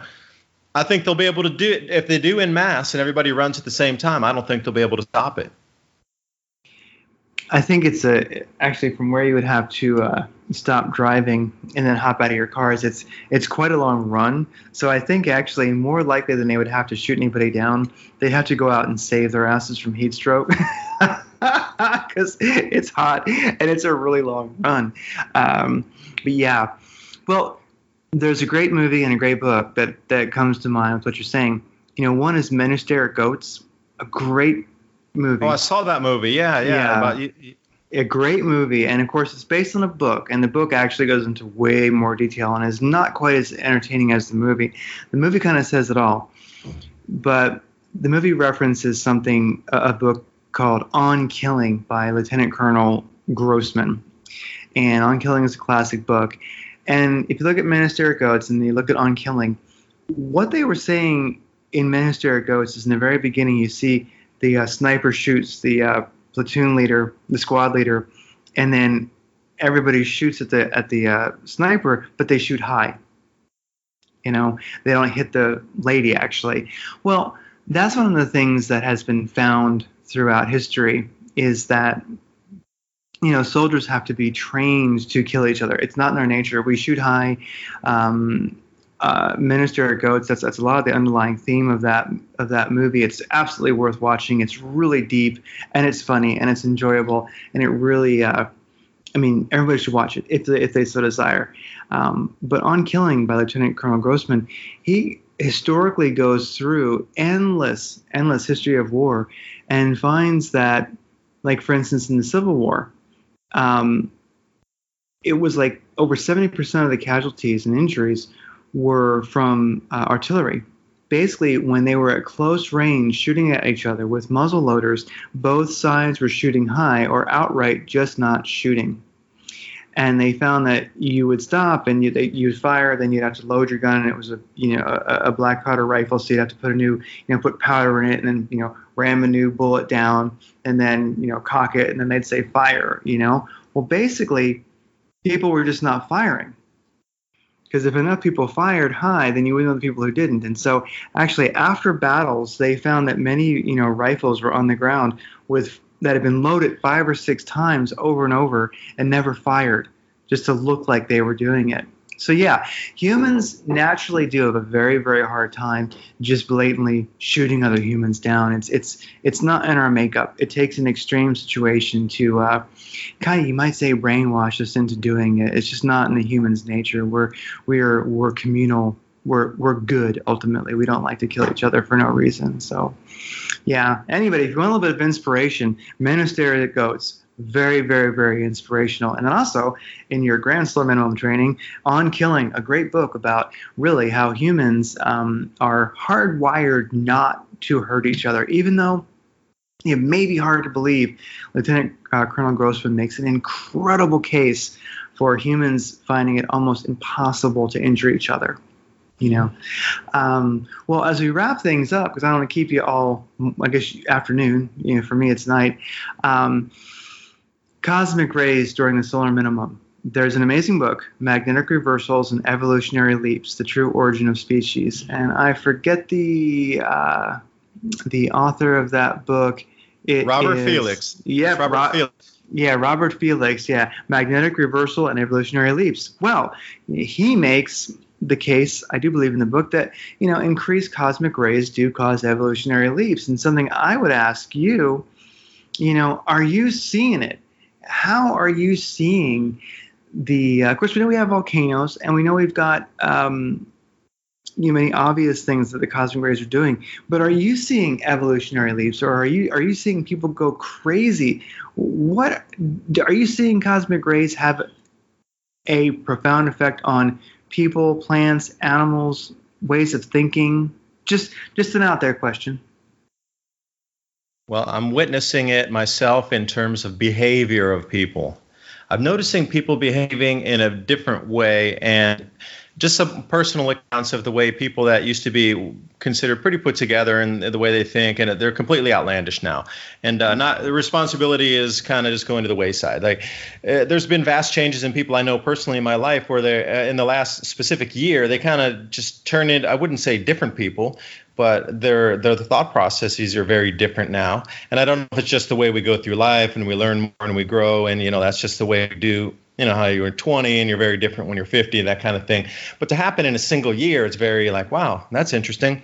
I think they'll be able to do it if they do en masse and everybody runs at the same time. I don't think they'll be able to stop it. I think it's actually from where you would have to stop driving and then hop out of your cars. It's quite a long run. So I think actually more likely than they would have to shoot anybody down, they'd have to go out and save their asses from heat stroke, because it's hot and it's a really long run. But yeah, well, there's a great movie and a great book that comes to mind with what you're saying. One is Men Who Stare at Goats, a great movie. Oh, I saw that movie. Yeah. About you. A great movie, and of course it's based on a book, and the book actually goes into way more detail and is not quite as entertaining as the movie. The movie kind of says it all, but the movie references a book called On Killing by Lieutenant Colonel Grossman, and On Killing is a classic book. And if you look at Men Who Stare at Goats and you look at On Killing, what they were saying in Men Who Stare at Goats is in the very beginning you see the sniper shoots the platoon leader, the squad leader, and then everybody shoots at the sniper, but they shoot high. They don't hit the lady actually. Well, that's one of the things that has been found throughout history, is that soldiers have to be trained to kill each other. It's not in their nature. We shoot high. Men Who Stare at Goats, that's a lot of the underlying theme of that movie. It's absolutely worth watching. It's really deep, and it's funny, and it's enjoyable, and it really everybody should watch it if they so desire. But On Killing by Lieutenant Colonel Grossman, he historically goes through endless history of war and finds that, like for instance in the Civil War, it was like over 70% of the casualties and injuries were from artillery. Basically, when they were at close range shooting at each other with muzzle loaders, both sides were shooting high or outright just not shooting. And they found that you would stop and you'd fire, then you'd have to load your gun, and it was a black powder rifle, so you'd have to put put powder in it, and then ram a new bullet down, and then cock it, and then they'd say fire. Well, basically, people were just not firing. Because if enough people fired high, then you would know the people who didn't. And so actually after battles, they found that many, rifles were on the ground that had been loaded 5 or 6 times over and over and never fired, just to look like they were doing it. So yeah, humans naturally do have a very, very hard time just blatantly shooting other humans down. It's not in our makeup. It takes an extreme situation to kind of, you might say, brainwash us into doing it. It's just not in the human's nature. We're communal. We're good ultimately. We don't like to kill each other for no reason. So yeah. Anybody, if you want a little bit of inspiration, Men Who Stare at Goats. Very, very, very inspirational. And then also in your Grand Slow Minimum training, On Killing, a great book about really how humans are hardwired not to hurt each other, even though it may be hard to believe. Lieutenant Colonel Grossman makes an incredible case for humans finding it almost impossible to injure each other. Well, as we wrap things up, because I don't want to keep you all, I guess, afternoon, for me it's night, Cosmic rays during the solar minimum. There's an amazing book, Magnetic Reversals and Evolutionary Leaps, The True Origin of Species. And I forget the author of that book. Robert Felix. Yeah, Robert Felix. Yeah, Robert Felix. Yeah, Magnetic Reversal and Evolutionary Leaps. Well, he makes the case, I do believe in the book, that increased cosmic rays do cause evolutionary leaps. And something I would ask you, are you seeing it? How are you seeing of course, we know we have volcanoes, and we know we've got many obvious things that the cosmic rays are doing. But are you seeing evolutionary leaps, or are you seeing people go crazy? What are you seeing cosmic rays have a profound effect on people, plants, animals, ways of thinking? Just an out there question. Well, I'm witnessing it myself in terms of behavior of people. I'm noticing people behaving in a different way, and just some personal accounts of the way people that used to be considered pretty put together and the way they think, and they're completely outlandish now. And not the responsibility is kind of just going to the wayside. Like there's been vast changes in people I know personally in my life where they in the last specific year they kind of just turn into, I wouldn't say different people, but their thought processes are very different now. And I don't know if it's just the way we go through life and we learn more and we grow, and that's just the way we do. How you were 20 and you're very different when you're 50, that kind of thing. But to happen in a single year, it's very like, wow, that's interesting.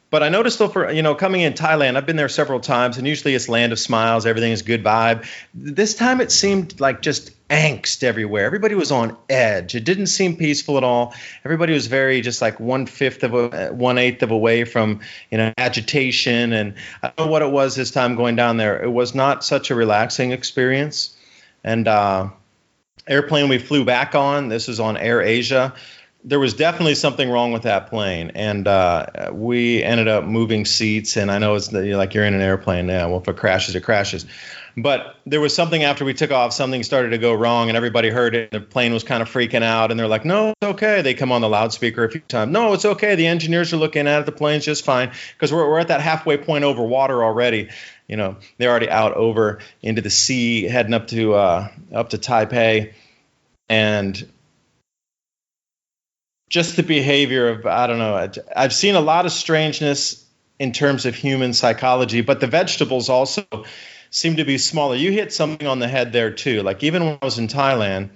But I noticed though, for coming in Thailand, I've been there several times, and usually it's land of smiles, everything is good vibe. This time it seemed like just angst everywhere. Everybody was on edge. It didn't seem peaceful at all. Everybody was very just like 1/8 of away from agitation. And I don't know what it was this time going down there. It was not such a relaxing experience. And airplane we flew back on, this is on Air Asia. There was definitely something wrong with that plane, and we ended up moving seats. And I know it's like you're in an airplane now. Well, if it crashes, it crashes. But there was something after we took off, something started to go wrong, and everybody heard it. The plane was kind of freaking out, and they're like, "No, it's okay." They come on the loudspeaker a few times. "No, it's okay. The engineers are looking at it. The plane's just fine," because we're at that halfway point over water already. They're already out over into the sea, heading up to Taipei, and just the behavior of, I don't know, I've seen a lot of strangeness in terms of human psychology, but the vegetables also seem to be smaller. You hit something on the head there too. Like even when I was in Thailand,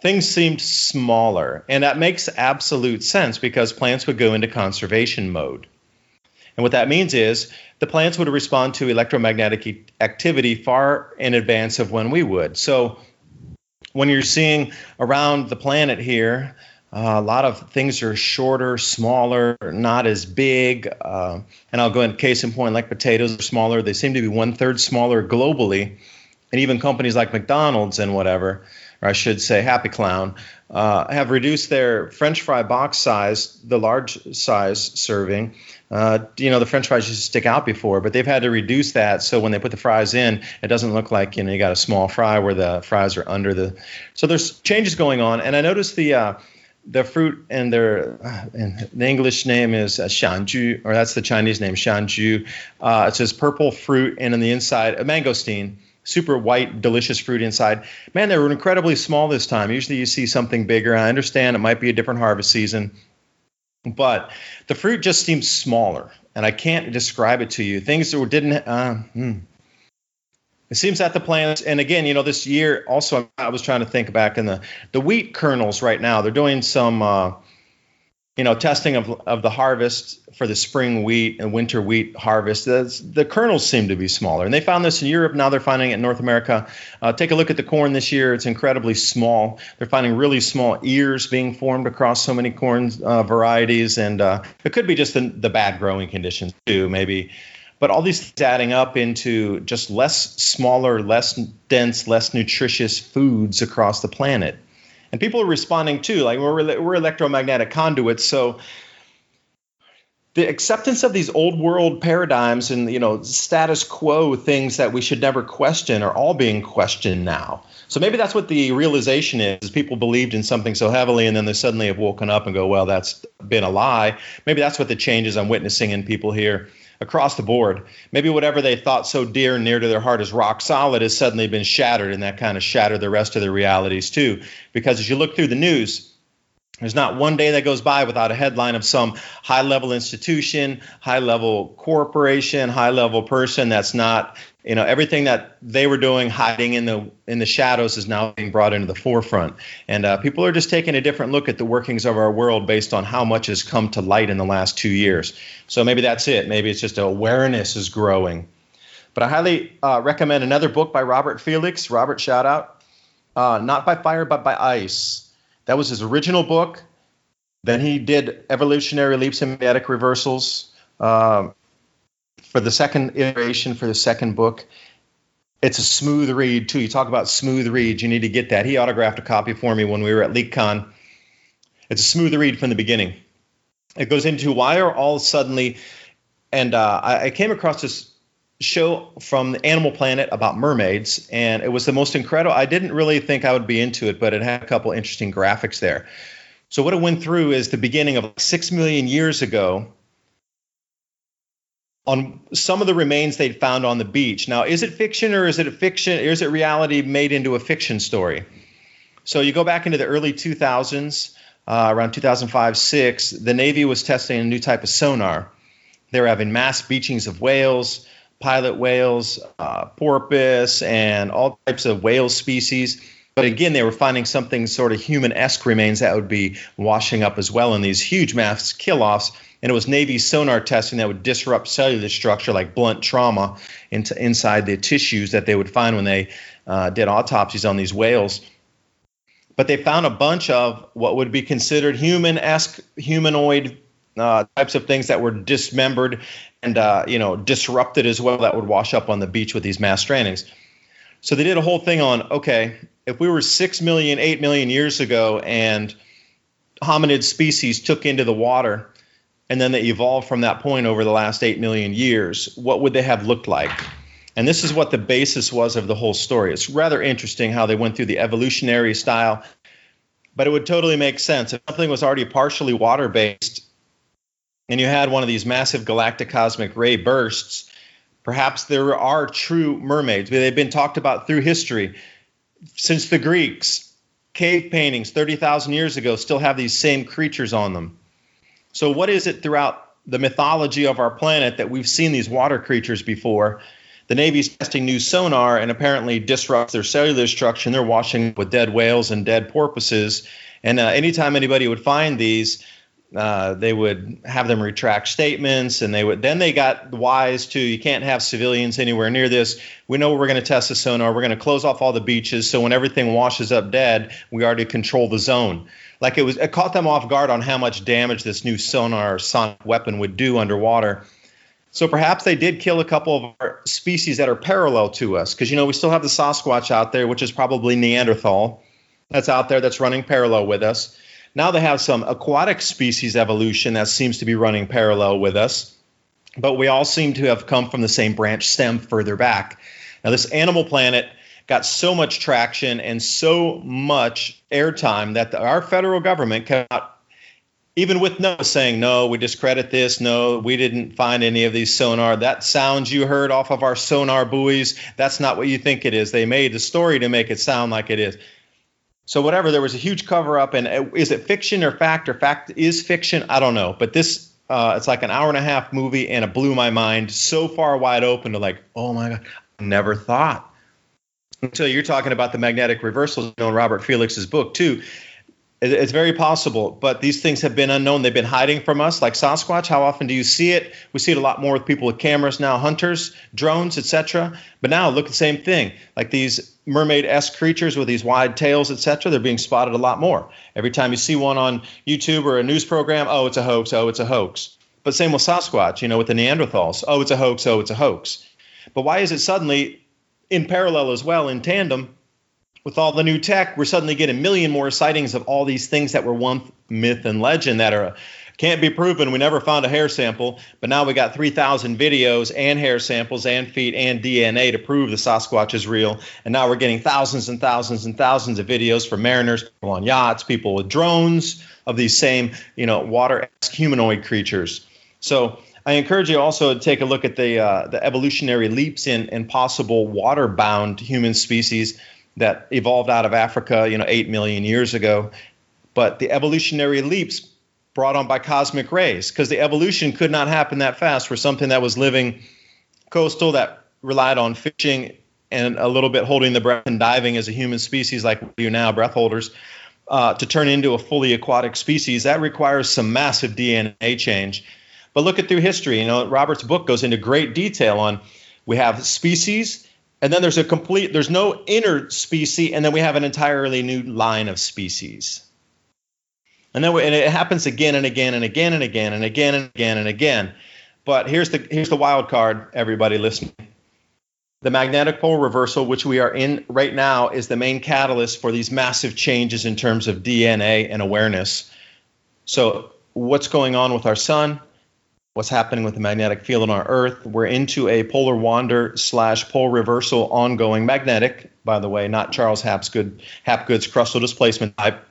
things seemed smaller, and that makes absolute sense because plants would go into conservation mode. And what that means is the plants would respond to electromagnetic activity far in advance of when we would. So when you're seeing around the planet here, a lot of things are shorter, smaller, not as big. And I'll go in case in point, like potatoes are smaller. They seem to be 1/3 smaller globally. And even companies like McDonald's and whatever, or I should say Happy Clown, have reduced their French fry box size, the large size serving. The French fries used to stick out before, but they've had to reduce that. So when they put the fries in, it doesn't look like, you got a small fry where the fries are under the. So there's changes going on. And I noticed the fruit and the English name is shanju, or that's the Chinese name, shanju. It says purple fruit, and on the inside, a mangosteen, super white, delicious fruit inside. Man, they were incredibly small this time. Usually you see something bigger. I understand it might be a different harvest season, but the fruit just seems smaller, and I can't describe it to you. Things that didn't. It seems that the plants, and again, this year also, I was trying to think back in the wheat kernels right now. They're doing some, testing of the harvest for the spring wheat and winter wheat harvest. The kernels seem to be smaller, and they found this in Europe. Now they're finding it in North America. Take a look at the corn this year. It's incredibly small. They're finding really small ears being formed across so many corn varieties, and it could be just the bad growing conditions too, maybe. But all these things adding up into just smaller, less dense, less nutritious foods across the planet. And people are responding too. Like we're electromagnetic conduits. So the acceptance of these old world paradigms and, status quo things that we should never question are all being questioned now. So maybe that's what the realization is people believed in something so heavily, and then they suddenly have woken up and go, well, that's been a lie. Maybe that's what the changes I'm witnessing in people here across the board. Maybe whatever they thought so dear and near to their heart as rock solid has suddenly been shattered, and that kind of shattered the rest of their realities too. Because as you look through the news, there's not one day that goes by without a headline of some high-level institution, high-level corporation, high-level person that's not, everything that they were doing hiding in the shadows is now being brought into the forefront. And people are just taking a different look at the workings of our world based on how much has come to light in the last 2 years. So maybe that's it. Maybe it's just awareness is growing. But I highly recommend another book by Robert Felix. Robert, shout out. Not by Fire, but by Ice. That was his original book. Then he did Evolutionary Leaps and Magnetic Reversals for the second iteration, for the second book. It's a smooth read, too. You talk about smooth reads. You need to get that. He autographed a copy for me when we were at LeakCon. It's a smooth read from the beginning. It goes into why are all suddenly, and I came across this show from Animal Planet about mermaids, and it was the most incredible. I didn't really think I would be into it, but it had a couple interesting graphics there. So what it went through is the beginning of 6 million years ago on some of the remains they'd found on the beach. Now, is it fiction or is it reality made into a fiction story? So you go back into the early 2000s, around 2005-06, the Navy was testing a new type of sonar. They were having mass beachings of whales, pilot whales, porpoise, and all types of whale species. But again, they were finding something sort of human-esque remains that would be washing up as well in these huge mass kill-offs. And it was Navy sonar testing that would disrupt cellular structure like blunt trauma inside the tissues that they would find when they did autopsies on these whales. But they found a bunch of what would be considered human-esque, humanoid types of things that were dismembered and disrupted as well, that would wash up on the beach with these mass strandings. So they did a whole thing on, okay, if we were 6 million, 8 million years ago and hominid species took into the water and then they evolved from that point over the last 8 million years, what would they have looked like? And this is what the basis was of the whole story. It's rather interesting how they went through the evolutionary style, but it would totally make sense. If something was already partially water-based and you had one of these massive galactic cosmic ray bursts, perhaps there are true mermaids. They've been talked about through history. Since the Greeks, cave paintings 30,000 years ago still have these same creatures on them. So what is it throughout the mythology of our planet that we've seen these water creatures before? The Navy's testing new sonar and apparently disrupts their cellular structure, and they're washing with dead whales and dead porpoises. And anytime anybody would find these, they would have them retract statements, and they got wise to, you can't have civilians anywhere near this. We know we're going to test the sonar. We're going to close off all the beaches, so when everything washes up dead, we already control the zone. Like it caught them off guard on how much damage this new sonar sonic weapon would do underwater. So perhaps they did kill a couple of our species that are parallel to us, because we still have the Sasquatch out there, which is probably Neanderthal, that's out there that's running parallel with us. Now they have some aquatic species evolution that seems to be running parallel with us, but we all seem to have come from the same branch stem further back. Now this Animal Planet got so much traction and so much airtime that our federal government cannot, even with no saying, no, we discredit this, no, we didn't find any of these sonar. That sounds you heard off of our sonar buoys, that's not what you think it is. They made the story to make it sound like it is. So whatever, there was a huge cover-up, and is it fiction or fact is fiction? I don't know. But this, it's like an hour-and-a-half movie, and it blew my mind so far wide open to like, oh my God, I never thought. So you're talking about the magnetic reversals in Robert Felix's book too. It's very possible, but these things have been unknown. They've been hiding from us, like Sasquatch. How often do you see it? We see it a lot more with people with cameras now, hunters, drones, etc. But now look at the same thing, like these mermaid-esque creatures with these wide tails, etc. They're being spotted a lot more. Every time you see one on YouTube or a news program, oh, it's a hoax, oh, it's a hoax. But same with Sasquatch, with the Neanderthals. Oh, it's a hoax, oh, it's a hoax. But why is it suddenly in parallel as well, in tandem, with all the new tech, we're suddenly getting a million more sightings of all these things that were once myth and legend that can't be proven. We never found a hair sample, but now we got 3,000 videos and hair samples and feet and DNA to prove the Sasquatch is real. And now we're getting thousands and thousands and thousands of videos from mariners, people on yachts, people with drones of these same, water-esque humanoid creatures. So I encourage you also to take a look at the evolutionary leaps in possible water-bound human species that evolved out of Africa, 8 million years ago. But the evolutionary leaps brought on by cosmic rays, because the evolution could not happen that fast for something that was living coastal, that relied on fishing and a little bit holding the breath and diving as a human species like we do now, breath holders, to turn into a fully aquatic species. That requires some massive DNA change. But look at through history. Robert's book goes into great detail on, we have species, and then there's no inner species, and then we have an entirely new line of species. And then and it happens again and again and again and again and again and again and again. But here's the wild card, everybody listening. The magnetic pole reversal, which we are in right now, is the main catalyst for these massive changes in terms of DNA and awareness. So what's going on with our sun? What's happening with the magnetic field on our Earth? We're into a polar wander / pole reversal ongoing, magnetic, by the way, not Charles Hapgood's crustal displacement type.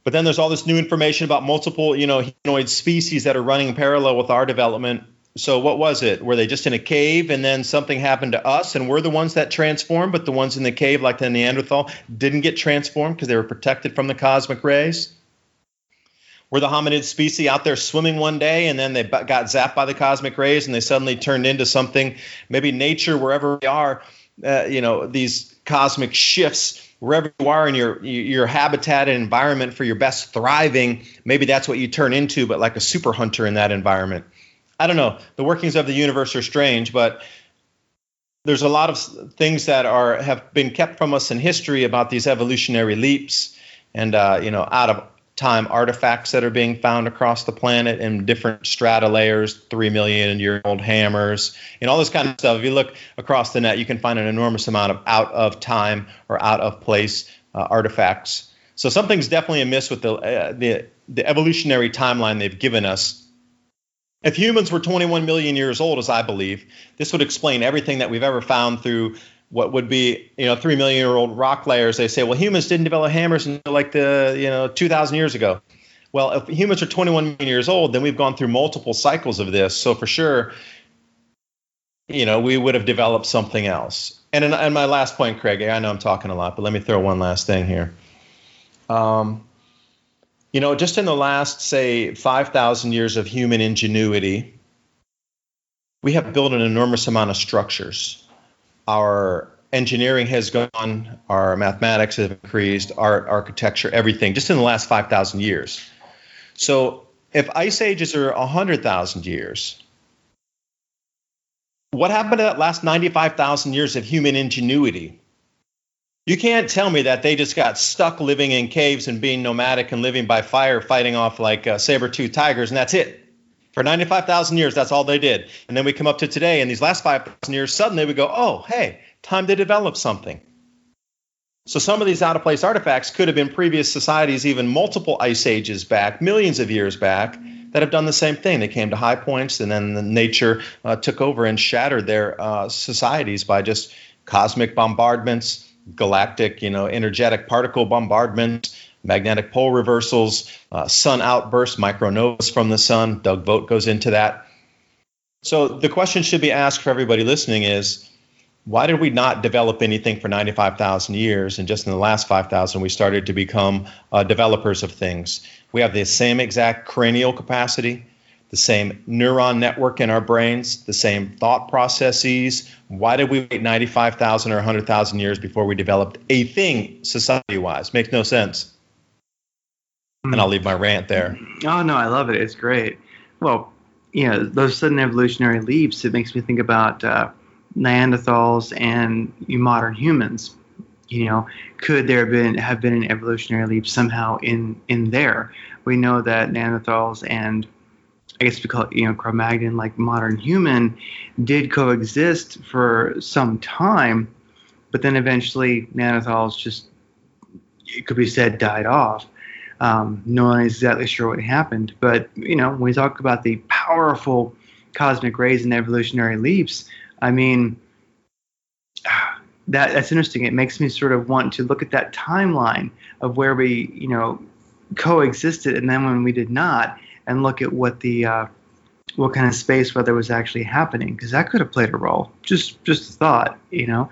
But then there's all this new information about multiple, humanoid species that are running parallel with our development. So what was it? Were they just in a cave and then something happened to us and we're the ones that transformed, but the ones in the cave, like the Neanderthal, didn't get transformed because they were protected from the cosmic rays? Were the hominid species out there swimming one day and then they got zapped by the cosmic rays and they suddenly turned into something? Maybe nature, wherever we are, these cosmic shifts, wherever you are in your habitat and environment for your best thriving, maybe that's what you turn into, but like a super hunter in that environment. I don't know. The workings of the universe are strange, but there's a lot of things that have been kept from us in history about these evolutionary leaps and out of time artifacts that are being found across the planet in different strata layers, 3 million year old hammers, all this kind of stuff. If you look across the net, you can find an enormous amount of out of time or out of place artifacts. So something's definitely amiss with the evolutionary timeline they've given us. If humans were 21 million years old, as I believe, this would explain everything that we've ever found through what would be, 3 million year old rock layers. They say, well, humans didn't develop hammers until like 2,000 years ago. Well, if humans are 21 million years old, then we've gone through multiple cycles of this. So for sure, we would have developed something else. And my last point, Craig, I know I'm talking a lot, but let me throw one last thing here. Just in the last, say, 5,000 years of human ingenuity, we have built an enormous amount of structures. Our engineering has gone, our mathematics have increased, our architecture, everything, just in the last 5,000 years. So if ice ages are 100,000 years, what happened to that last 95,000 years of human ingenuity? You can't tell me that they just got stuck living in caves and being nomadic and living by fire, fighting off like saber-toothed tigers, and that's it. For 95,000 years, that's all they did. And then we come up to today, and these last 5,000 years, suddenly we go, oh, hey, time to develop something. So some of these out-of-place artifacts could have been previous societies, even multiple ice ages back, millions of years back, that have done the same thing. They came to high points, and then nature took over and shattered their societies by just cosmic bombardments, galactic, energetic particle bombardment, magnetic pole reversals, sun outbursts, micronovas from the sun. Doug Vogt goes into that. So the question should be asked for everybody listening is, why did we not develop anything for 95,000 years? And just in the last 5,000, we started to become developers of things. We have the same exact cranial capacity, the same neuron network in our brains, the same thought processes. Why did we wait 95,000 or 100,000 years before we developed a thing society-wise? Makes no sense. And I'll leave my rant there. Oh, no, I love it. It's great. Well, those sudden evolutionary leaps, it makes me think about Neanderthals and modern humans. Could there have been an evolutionary leap somehow in there? We know that Neanderthals and I guess we call it, Cro-Magnon, like modern human, did coexist for some time, but then eventually Neanderthals just, it could be said, died off. No one is exactly sure what happened, but when we talk about the powerful cosmic rays and evolutionary leaps, I mean, that's interesting. It makes me sort of want to look at that timeline of where we, coexisted, and then when we did not, and look at what the what kind of space weather was actually happening, because that could have played a role. Just a thought, You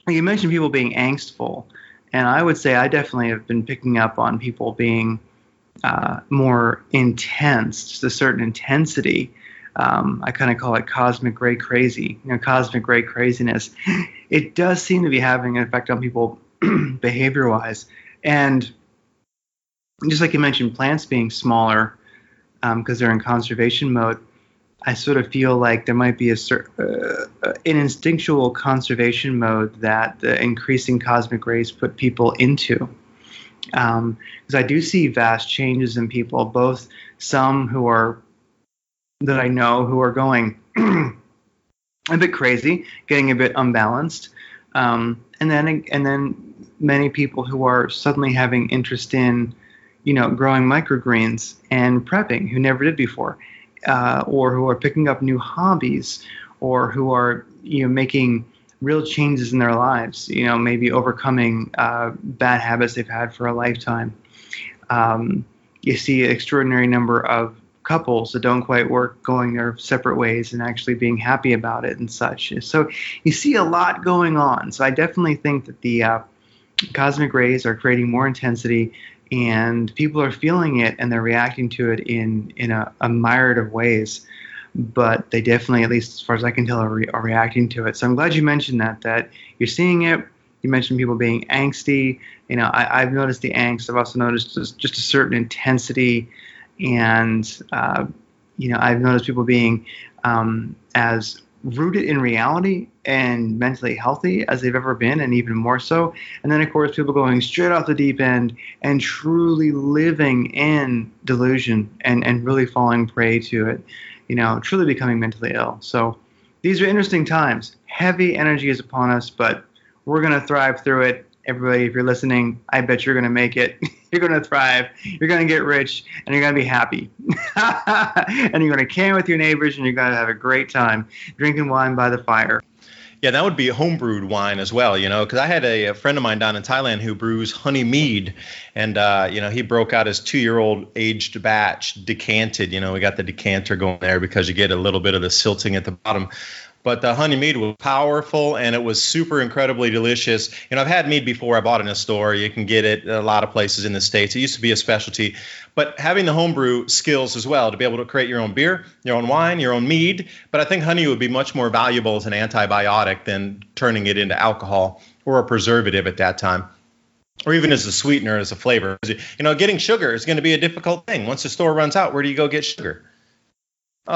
mentioned people being angstful, and I would say I definitely have been picking up on people being more intense, just a certain intensity. I kind of call it cosmic gray crazy, cosmic gray craziness. It does seem to be having an effect on people behavior-wise. And just like you mentioned, plants being smaller because they're in conservation mode, I sort of feel like there might be an instinctual conservation mode that the increasing cosmic rays put people into. Because I do see vast changes in people, both some that I know who are going a bit crazy, getting a bit unbalanced, and then many people who are suddenly having interest in, growing microgreens and prepping, who never did before, or who are picking up new hobbies, or who are making real changes in their lives, maybe overcoming bad habits they've had for a lifetime. You see an extraordinary number of couples that don't quite work going their separate ways and actually being happy about it and such. So you see a lot going on. So I definitely think that the cosmic rays are creating more intensity, and people are feeling it and they're reacting to it in a myriad of ways. But they definitely, at least as far as I can tell, are reacting to it. So I'm glad you mentioned that you're seeing it. You mentioned people being angsty. I've noticed the angst. I've also noticed just a certain intensity. And, I've noticed people being as rooted in reality and mentally healthy as they've ever been, and even more so. And then, of course, people going straight off the deep end and truly living in delusion and really falling prey to it, truly becoming mentally ill. So these are interesting times. Heavy energy is upon us, but we're going to thrive through it. Everybody, if you're listening, I bet you're going to make it. You're going to thrive. You're going to get rich, and you're going to be happy. And you're going to care with your neighbors, and you're going to have a great time drinking wine by the fire. Yeah, that would be homebrewed wine as well, because I had a friend of mine down in Thailand who brews honey mead, and, he broke out his 2-year-old aged batch, decanted. We got the decanter going there because you get a little bit of the silting at the bottom. But the honey mead was powerful, and it was super incredibly delicious. I've had mead before. I bought it in a store. You can get it a lot of places in the States. It used to be a specialty. But having the homebrew skills as well to be able to create your own beer, your own wine, your own mead. But I think honey would be much more valuable as an antibiotic than turning it into alcohol or a preservative at that time, or even as a sweetener, as a flavor. Getting sugar is going to be a difficult thing. Once the store runs out, where do you go get sugar?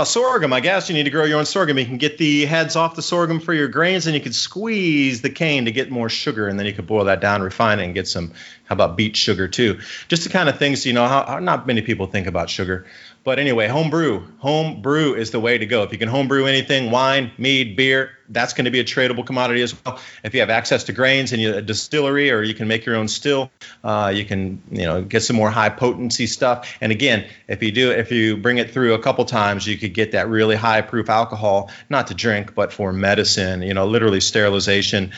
Sorghum, I guess. You need to grow your own sorghum. You can get the heads off the sorghum for your grains, and you can squeeze the cane to get more sugar, and then you can boil that down, refine it, and get some, how about beet sugar too? Just the kind of things, how not many people think about sugar. But anyway, homebrew is the way to go. If you can homebrew anything, wine, mead, beer, that's going to be a tradable commodity as well. If you have access to grains and a distillery, or you can make your own still, you can, get some more high potency stuff. And again, if you bring it through a couple times, you could get that really high proof alcohol, not to drink, but for medicine, literally sterilization,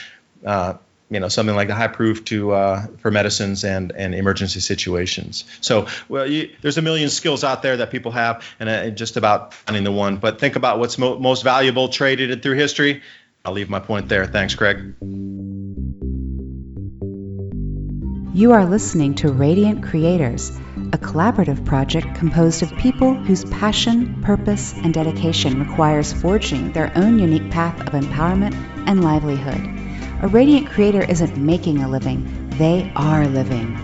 something like the high proof for medicines and emergency situations. So, there's a million skills out there that people have, and just about finding the one. But think about what's most valuable, traded through history. I'll leave my point there. Thanks, Craig. You are listening to Radiant Creators, a collaborative project composed of people whose passion, purpose, and dedication requires forging their own unique path of empowerment and livelihood. A radiant creator isn't making a living, they are living.